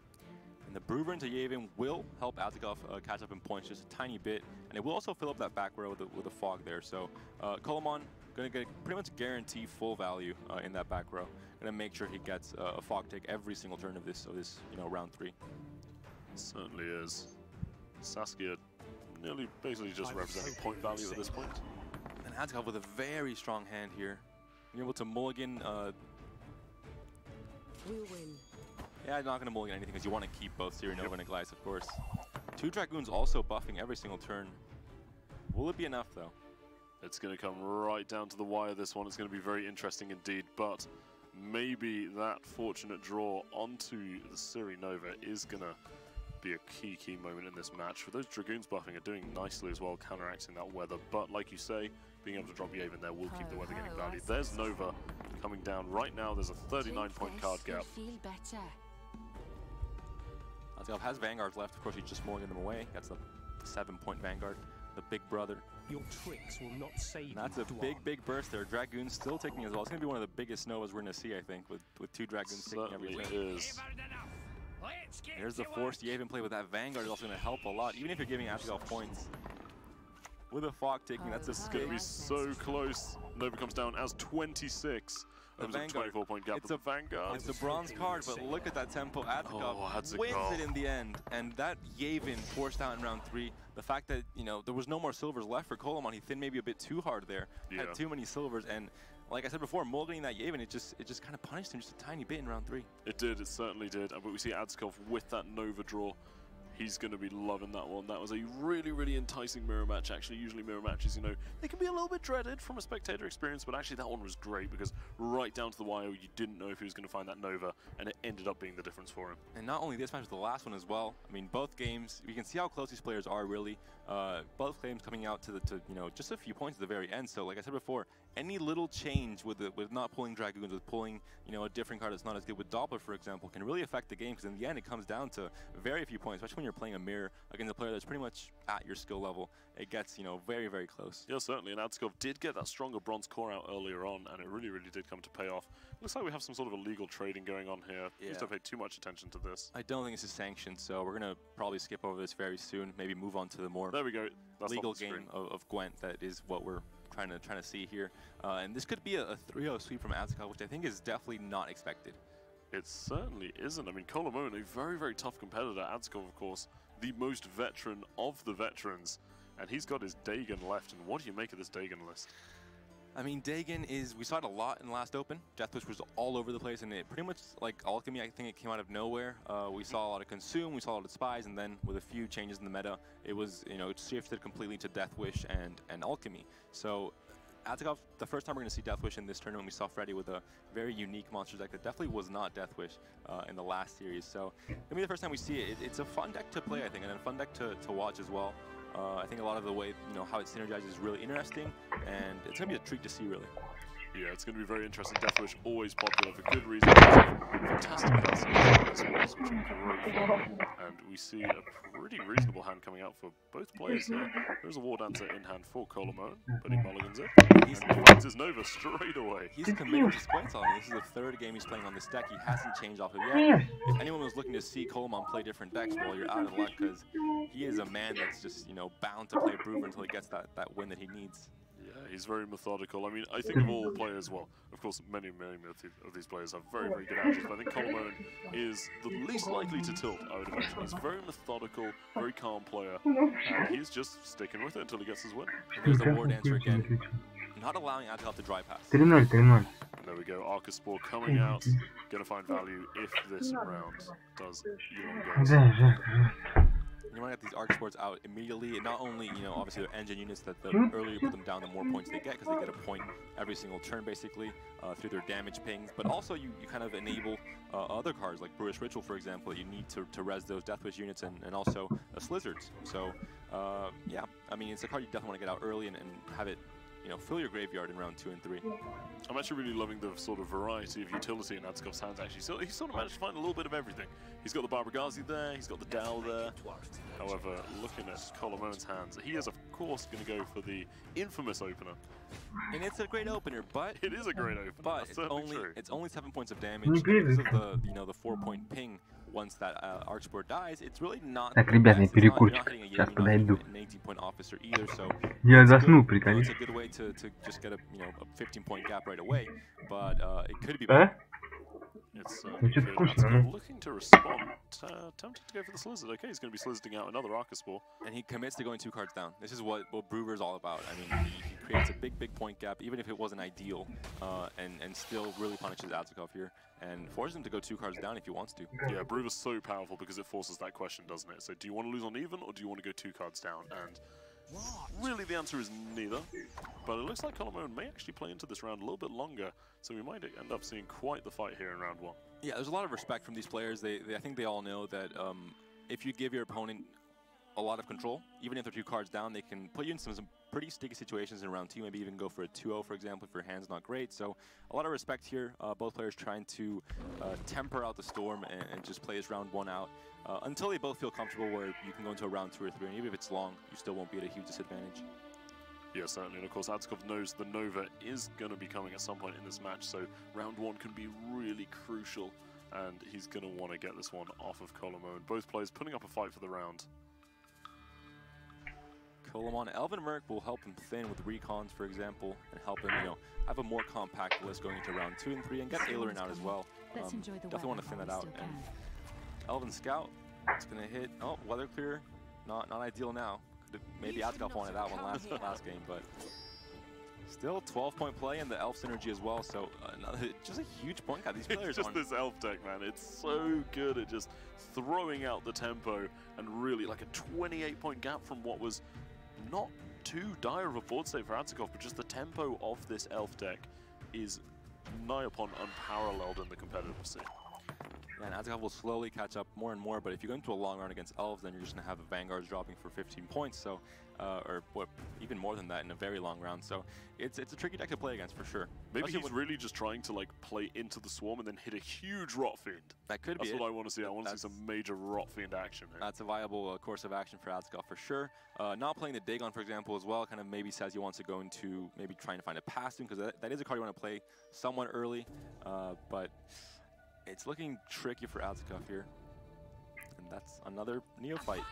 And the Brewer into Yavin will help Adzikov catch up in points just a tiny bit, and it will also fill up that back row with the fog there. So Kolemoen going to get pretty much guarantee full value in that back row. Going to make sure he gets a fog take every single turn of this you know, round 3. Certainly is. Saskia nearly basically just representing point value at this point. And Adzikov with a very strong hand here. Being able to mulligan We'll win. Yeah, I'm not going to mulligan anything because you want to keep both Siri Nova and Iglesias, of course. 2 Dragoons also buffing every single turn. Will it be enough, though? It's going to come right down to the wire, this one. It's going to be very interesting indeed, but maybe that fortunate draw onto the Siri Nova is going to be a key moment in this match. For those Dragoons buffing are doing nicely as well, counteracting that weather, but like you say, being able to drop Yavin there will keep the weather getting value. There's Nova coming down right now. There's a 39-point card gap. Adzikov has Vanguards left. Of course, he's just mulling them away. That's the 7-point Vanguard, the big brother. Your tricks will not save you. That's a big burst there. Dragoons still taking as well. It's going to be one of the biggest Novas we're going to see, I think, with 2 Dragoons taking every turn. Is. There's the forced Yavin play with that Vanguard is also going to help a lot, even if you're giving Adzikov points. With a Fok taking, that's a going to be so close. Nova comes down as 26. The Vanguard. 24-point gap. It's a Vanguard. It's a bronze card, but look at that tempo. Adzikov wins it in the end, and that Yavin forced out in round 3. The fact that there was no more silvers left for Kolemoen, he thinned maybe a bit too hard there. Yeah. Had too many silvers, and like I said before, mulliganing that Yavin, it just kind of punished him just a tiny bit in round 3. It did. It certainly did. But we see Adzikov with that Nova draw. He's going to be loving that one. That was a really enticing mirror match. Actually, usually mirror matches, they can be a little bit dreaded from a spectator experience, but actually that one was great because right down to the wire, you didn't know if he was going to find that Nova, and it ended up being the difference for him. And not only this match, but the last one as well. I mean, both games, you can see how close these players are, really. Both games coming out to just a few points at the very end. So, like I said before, any little change with not pulling Dragoons, with pulling a different card that's not as good with Doppler, for example, can really affect the game, because in the end it comes down to very few points, especially when you're playing a mirror against a player that's pretty much at your skill level. It gets very close. Yeah, certainly, and Adzikov did get that stronger bronze core out earlier on, and it really did come to pay off. Looks like we have some sort of illegal trading going on here. Yeah. Please don't pay too much attention to this. I don't think this is sanctioned, so we're gonna probably skip over this very soon. Maybe move on to the more there we go. That's legal game of Gwent. That is what we're trying to see here, and this could be a 3-0 sweep from Adzikov, which I think is definitely not expected. It certainly isn't. I mean, Kolemoen, a very tough competitor. Adzikov, of course, the most veteran of the veterans, and he's got his Dagon left. And what do you make of this Dagon list? I mean, Dagon is, we saw it a lot in the last Open. Deathwish was all over the place, and it pretty much, like Alchemy, I think it came out of nowhere. We saw a lot of Consume, we saw a lot of Spies, and then with a few changes in the meta, it was, it shifted completely to Deathwish and Alchemy. So, Adzikov, the first time we're going to see Deathwish in this tournament, we saw Freddy with a very unique monster deck that definitely was not Deathwish in the last series. So, it's going to be the first time we see it. It's a fun deck to play, I think, and a fun deck to watch as well. I think a lot of the way, how it synergizes is really interesting, and it's going to be a treat to see, really. Yeah, it's going to be very interesting. Deathwish always popular for good reason. Fantastic cards as well, which are great. And we see a pretty reasonable hand coming out for both players here. There's a War Dancer in hand for Kolemoen, but he mulligans it. He finds his Nova straight away. He's committed his points on it. This is the 3rd game he's playing on this deck. He hasn't changed off it yet. If anyone was looking to see Kolemoen play different decks, well, you're out of luck, because he is a man that's just, bound to play Brewer until he gets that win that he needs. Yeah, he's very methodical. I mean, I think of all players, well, of course, many of these players have very good actions, but I think Kolemoen is the least likely to tilt, I would imagine. He's very methodical, very calm player, and he's just sticking with it until he gets his win. And there's the War Dancer again, not allowing Adzikov to dry pass. 3-0, 3-0. There we go, Arcaspore coming out, gonna find value if this round does elongate. You want to get these arc sports out immediately, and not only, obviously they're engine units that the earlier you put them down, the more points they get, because they get a point every single turn, basically, through their damage pings. But also you kind of enable other cards, like Brutish Ritual, for example, that you need to res those Deathwish units, and also Slizzards. So, yeah, I mean, it's a card you definitely want to get out early and have it, fill your graveyard in round 2 and 3. I'm actually really loving the sort of variety of utility in Adzikov's hands, actually. So he's sort of managed to find a little bit of everything. He's got the Barbergazi there, he's got the Dow there. However, looking at Kolemoen's hands, he is, of course, going to go for the infamous opener. And it's a great opener, but... It is a great opener, but that's it's only 7 points of damage. Because of the, the 4-point ping, once that Archsport dies, it's really not... Так, ребят, мне перекурчик. Сейчас подойду. Я заснул, прикольно. It's a good way to just get a 15-point gap right away, but it could be better. It's Звучит вкусно, ну. looking to respond. Tempted to go for the Slizzard. Okay, he's going to be Slizzarding out another Arcaspore. And he commits to going 2 cards down. This is what Brewer's all about. I mean, he creates a big point gap, even if it wasn't ideal, and still really punishes Adzikov here, and forces him to go 2 cards down if he wants to. Yeah, Brewer's so powerful because it forces that question, doesn't it? So do you want to lose on even, or do you want to go 2 cards down? And really the answer is neither. But it looks like Kolemoen may actually play into this round a little bit longer, so we might end up seeing quite the fight here in round 1. Yeah, there's a lot of respect from these players. I think they all know that if you give your opponent a lot of control, even if they're 2 cards down, they can put you in some pretty sticky situations in round 2, maybe even go for a 2-0, for example, if your hand's not great. So a lot of respect here. Both players trying to temper out the storm and just play this round 1 out until they both feel comfortable where you can go into a round 2 or 3, and even if it's long, you still won't be at a huge disadvantage. Yeah, certainly, and of course Adzikov knows the Nova is going to be coming at some point in this match, so round 1 can be really crucial, and he's going to want to get this one off of Kolemoen. Both players putting up a fight for the round. Kolemoen, Elven Merc will help him thin with recons, for example, and help him, have a more compact list going into round 2 and 3, and get Aileron out as well. Definitely want to thin that out. And Elven Scout, it's going to hit. Oh, Weather Clear, not ideal now. Maybe Adzikov wanted that one last game, but still 12-point play and the Elf synergy as well. So just a huge point got these players. It's just this Elf deck, man. It's so good at just throwing out the tempo and really like a 28-point gap from what was not too dire of a board state for Adzikov, but just the tempo of this Elf deck is nigh upon unparalleled in the competitive scene. And Adzikov will slowly catch up more and more, but if you go into a long run against Elves, then you're just going to have the Vanguards dropping for 15 points, so or even more than that in a very long round. So it's a tricky deck to play against for sure. Maybe he's really just trying to like play into the Swarm and then hit a huge Rot Fiend. That could be That's what I want to see. I want to see some major Rot Fiend action here. That's a viable course of action for Adzikov for sure. Not playing the Dagon, for example, as well, kind of maybe says he wants to go into maybe trying to find a pass because that is a card you want to play somewhat early, but it's looking tricky for Adzikov here. And that's another neophyte.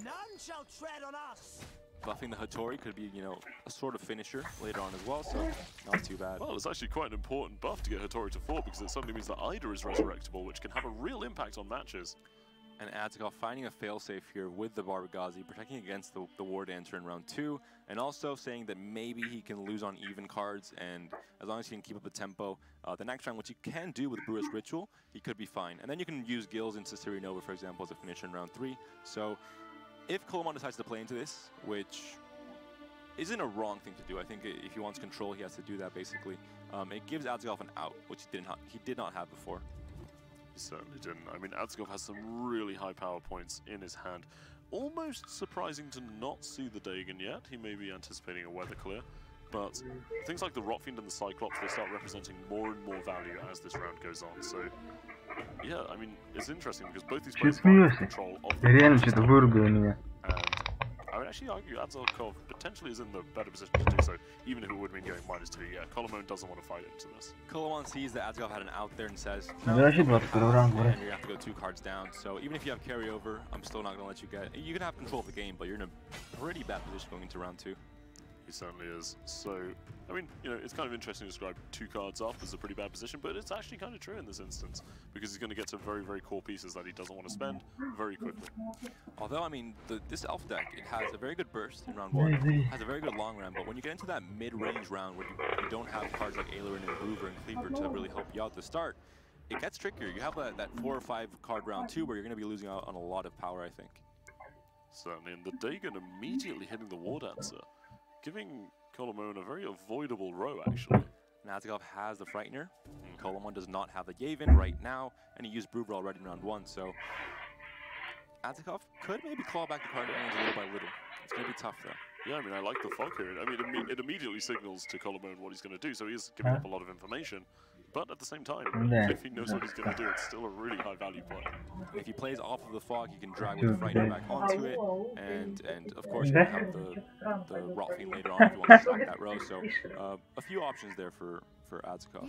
None shall tread on us. Buffing the Hattori could be, a sort of finisher later on as well, so not too bad. Well, it's actually quite an important buff to get Hattori to 4 because it suddenly means that Ida is resurrectable, which can have a real impact on matches. And Adzikov finding a failsafe here with the Barbagazi, protecting against the War Dancer in round 2, and also saying that maybe he can lose on even cards, and as long as he can keep up the tempo, the next round, which he can do with Brewer's Ritual, he could be fine. And then you can use Gills into Siri Nova, for example, as a finisher in round 3. So if Kolemoen decides to play into this, which isn't a wrong thing to do, I think if he wants control, he has to do that basically. It gives Adzikov an out, which he did not have before. He certainly didn't. I mean, Adzikov has some really high power points in his hand. Almost surprising to not see the Dagon yet. He may be anticipating a Weather Clear. But things like the Rot Fiend and the Cyclops, they start representing more and more value as this round goes on. So, yeah, I mean, it's interesting because both these players are in control of the and I would actually argue Adzikov potentially is in the better position to do so, even if it would mean going -2. Yeah, Kolemoen doesn't want to fight into this. Kolemoen sees that Adzikov had an out there and says, no, and you're going to have to go 2 cards down. So even if you have carryover, I'm still not going to let you get. You can have control of the game, but you're in a pretty bad position going into round 2. He certainly is. So, I mean, it's kind of interesting to describe 2 cards off as a pretty bad position, but it's actually kind of true in this instance, because he's going to get to very, very core pieces that he doesn't want to spend very quickly. Although, I mean, this Elf deck, it has a very good burst in round 1, has a very good long round, but when you get into that mid-range round where you don't have cards like Aileron and Groover and Cleaver to really help you out to start, it gets trickier. You have that 4 or 5 card round 2 where you're going to be losing out on a lot of power, I think. Certainly, and the Dagon immediately hitting the War Dancer, giving Kolemoen a very avoidable row, actually. And Adzikov has the Frightener. Kolemoen does not have the Yavin right now, and he used Brewer already in round 1, so Adzikov could maybe claw back the card advantage little by little. It's going to be tough, though. Yeah, I mean, I like the fog here. I mean, it immediately signals to Kolemoen what he's going to do, so he is giving up a lot of information. But at the same time, if he knows what he's going to do, it's still a really high value play. If he plays off of the fog, he can drag with the Frightener back onto it, and of course you can have the Rot Fiend later on if you want to stack that row. So a few options there for Adzikov.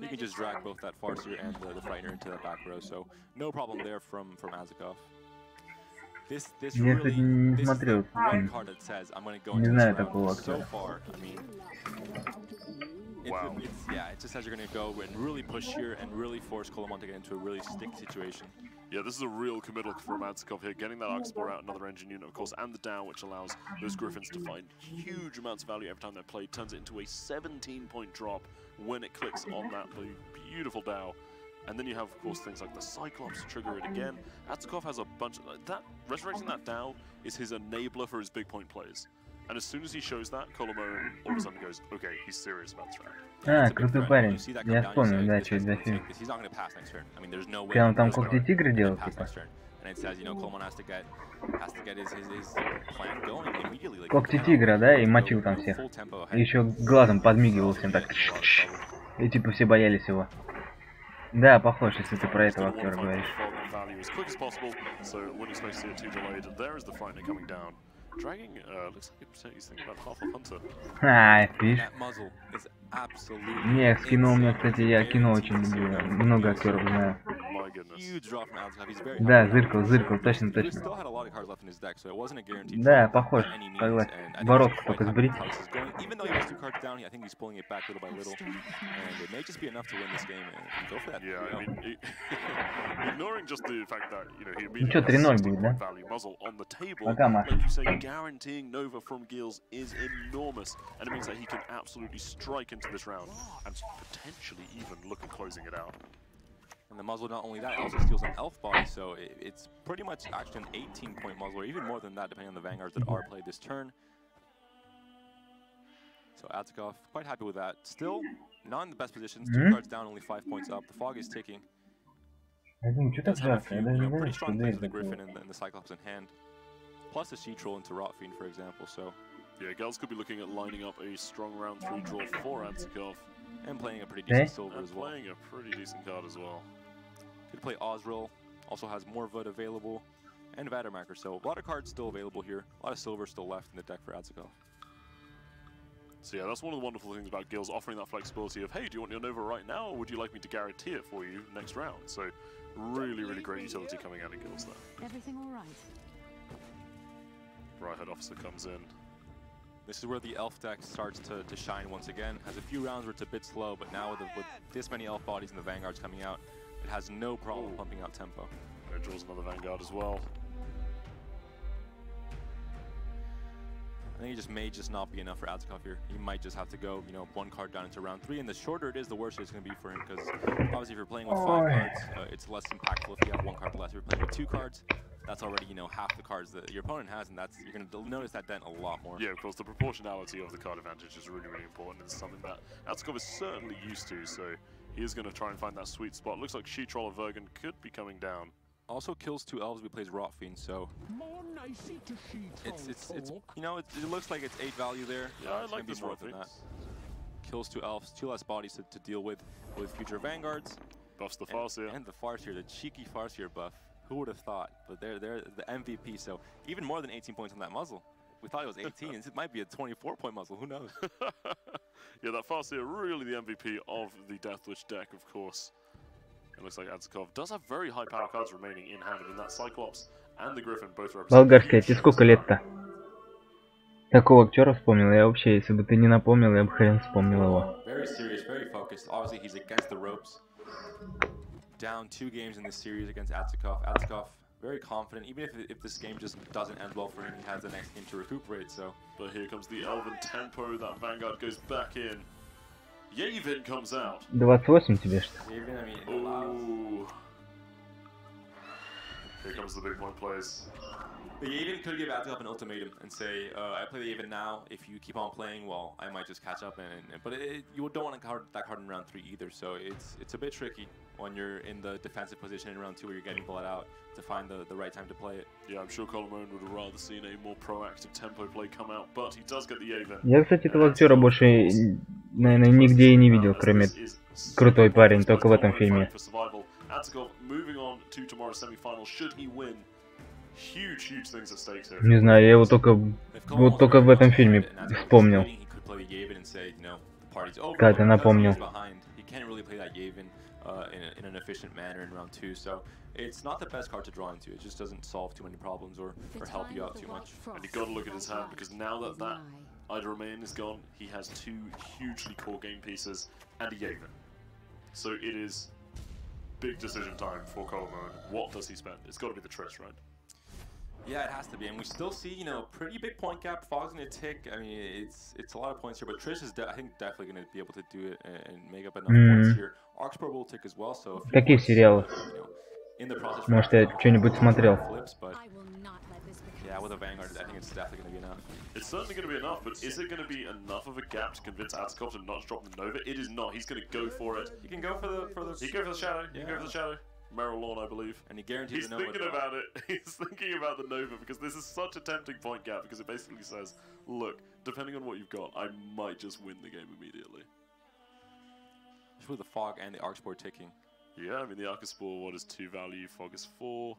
You can just drag both that Farseer and the Frightener into that back row, so no problem there from Adzikov. This is one card that says I'm going to go into this round. So far, I mean, Wow. Yeah, it just says you're going to go and really push here and really force Kolemoen to get into a really sticky situation. Yeah, this is a real committal from Adzikov here, getting that Arcspore out, another engine unit, of course, and the Dow, which allows those Griffins to find huge amounts of value every time they're played, turns it into a 17-point drop when it clicks on that beautiful Dow. And then you have, of course, things like the Cyclops trigger it again. Adzikov has a bunch of that. Resurrecting that Dow is his enabler for his big point plays. And as soon as he shows that, Kolemoen all of a sudden goes, okay, he's serious about this round. А, крутой парень. Я вспомнил, да, что это за фильм. Когда он там когти тигра делал, типа. Когти тигра, да, и мочил там всех. И еще глазом подмигивал всем так. И типа все боялись его. Да, похож, если ты про этого актера говоришь. А, видишь? Не, с кино у меня, кстати, я кино очень люблю. Много актеров знаю. Да, зыркал, точно. Да, похож, согласен. Бородку только сбрить. Ну что, 3-0 будет, да? Пока, Маш. Nova from Gills is enormous, and it means that he can absolutely strike into this round and potentially even look at closing it out. And the muzzle, not only that, it also steals an elf body, so it's pretty much actually an 18-point muzzle, or even more than that, depending on the vanguards that are played this turn. So Adzikov, quite happy with that. Still, not in the best positions. 2 cards down, only 5 points up. The fog is ticking. Does have a few, pretty strong plays with the Griffin and the Cyclops in hand. Plus a She-Troll into Rotfiend, for example, so... Yeah, Gels could be looking at lining up a strong round 3 draw for Adzikov. And playing a pretty decent silver as well. Playing a pretty decent card as well. Could play Osrill, also has more Vud available, and Vadermarker, so a lot of cards still available here. A lot of silver still left in the deck for Adzikov. So yeah, that's one of the wonderful things about Gills, offering that flexibility of, hey, do you want your Nova right now, or would you like me to guarantee it for you next round? So really, really great utility coming out of Gills there. Everything all right? Right-Head Officer comes in. This is where the elf deck starts to shine once again. Has a few rounds where it's a bit slow, but now with this many elf bodies and the vanguards coming out, it has no problem pumping out tempo. It draws another vanguard as well. I think it may just not be enough for Adzikov here. He might just have to go, 1 card down into round 3, and the shorter it is, the worse it's going to be for him, because obviously if you're playing with 5 cards, it's less impactful if you have 1 card less. If you're playing with 2 cards, that's already, half the cards that your opponent has, and you're going to notice that dent a lot more. Yeah, of course, the proportionality of the card advantage is really, really important. It's something that Adzikov is certainly used to, so he is going to try and find that sweet spot. Looks like She-Troll or Vergen could be coming down. Also kills 2 elves, but he plays Rotfiend, so it's it looks like it's 8 value there. Yeah, I like this more than that. Kills 2 elves, 2 less bodies to deal with future vanguards. Buffs the Farseer. And the Farseer, the cheeky Farseer buff. Who would have thought? But they're the MVP, so even more than 18 points on that muzzle. We thought it was 18, it might be a 24-point muzzle, who knows? Yeah, that Farseer really the MVP of the Deathwish deck, of course. It looks like Adzikov does have very high power cards remaining in hand, and that Cyclops and the Griffin both represent. Болгарская, тебе сколько лет-то? Такого актера вспомнил, я вообще, если бы ты не напомнил, я бы хрен вспомнил его. Very serious, very focused. Obviously, he's against the ropes. Down 2 games in this series against Adzikov. Adzikov very confident, even if this game just doesn't end well for him, he has the next game to recuperate. So, but here comes the Elven tempo. That Vanguard goes back in. Yavin comes out. 28 тебе что? Ooh. Here comes the big point plays. The Yavin could give Adzikov an ultimatum and say, I play the Yavin now, if you keep on playing, well, I might just catch up. But you don't want to card that card in round 3 either, so it's a bit tricky when you're in the defensive position in round 2 where you're getting bled out to find the right time to play it. Yeah, I'm sure Kolemoen would have rather seen a more proactive tempo play come out, but he does get the Yavin. Я, кстати, этого актера больше, наверное, нигде и не видел, кроме крутой парень, только в этом фильме. Adzikov moving on to tomorrow's semi-final. Should he win? Huge things at stake here. Не знаю, я его только в этом фильме вспомнил. Как ты напомнил. In an efficient manner in round 2, so it's not the best card to draw into. It just doesn't solve too many problems or help you out too much. And you got to look at his hand, because now that Either Romain is gone, he has 2 hugely core game pieces, and a Yavin. So it is big decision time for Kolemoen. What does he spend? It's got to be the Trish, right? Yeah, it has to be, and we still see, you know, pretty big point gap. Fog's gonna tick. I mean, it's a lot of points here, but Trish is, I think, definitely gonna be able to do it and make up enough points here. Archsport will tick as well, so. Какие сериалы? Может, я что-нибудь смотрел? Yeah, with a Vanguard, I think it's definitely gonna be enough. It's certainly gonna be enough, but is it gonna be enough of a gap to convince Adzikov to not drop the Nova? It is not. He's gonna go for it. He can go for the. He can go for the shadow. He can go for the shadow. Meryl Lawn, I believe. And he guarantees He's the Nova. thinking about it. He's thinking about the Nova because this is such a tempting point gap because it basically says, look, depending on what you've got, I might just win the game immediately. Just with the Fog and the Archsport ticking. Yeah, I mean, the Archaspore, what is 2 value? Fog is 4.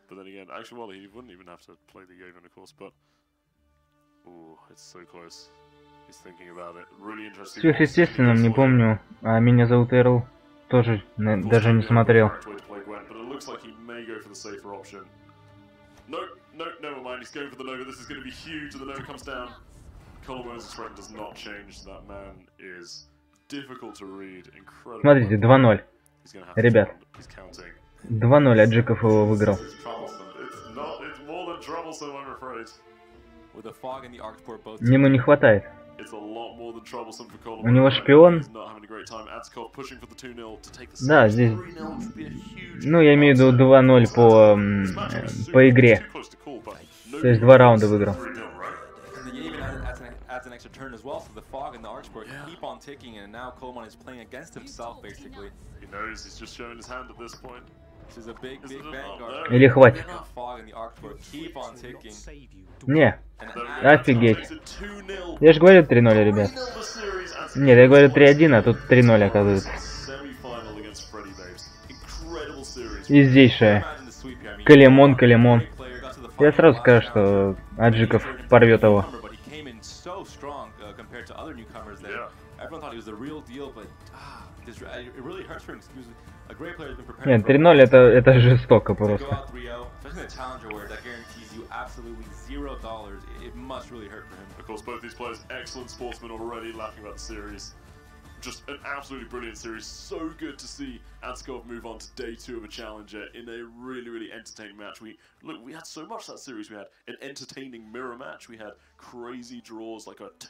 But then again, actually, well, he wouldn't even have to play the Yavin, of course, but... Ooh, it's so close. He's thinking about it. Really interesting. Сверхъестественном не помню, а меня зовут Эрл. Тоже даже не смотрел. But it looks like he may go for the safer option. No, never mind. He's going for the Nova. This is going to be huge. The Nova comes down. Kolemoen's expression does not change. That man is difficult to read. Incredible. Смотрите, 2-0. Ребят, 2-0 Adzikov его выиграл. Ему не хватает. У него шпион. Да, здесь... Ну, я имею в виду 2-0 по игре. То есть 2 раунда выиграл. Adds an extra turn as well, so the Fog and the Archsport keep on ticking, and now Kolemoen is playing against himself, basically. He knows he's just showing his hand at this point. This is a big Vanguard. Или хватит. The Fog and the Archsport keep on ticking. Не, офигеть. Я же говорю 3-0, ребят. Нет, я говорю 3-1, а тут 3-0 оказывается. Издейшая. Колемон. Я сразу скажу, что Adzikov порвет его. So strong compared to other newcomers there. Everyone thought he was the real deal, but it really hurts for him. He was a great player. Has been prepared. Нет, 3-0 это жестоко просто. Especially in a challenger where that guarantees you absolutely $0. It must really hurt for him. Of course, both these players, excellent sportsmen already, laughing about the series. Just an absolutely brilliant series. So good to see Adzikov move on to day 2 of a challenger in a really entertaining match. We had so much that series. We had an entertaining mirror match. We had crazy draws like a 2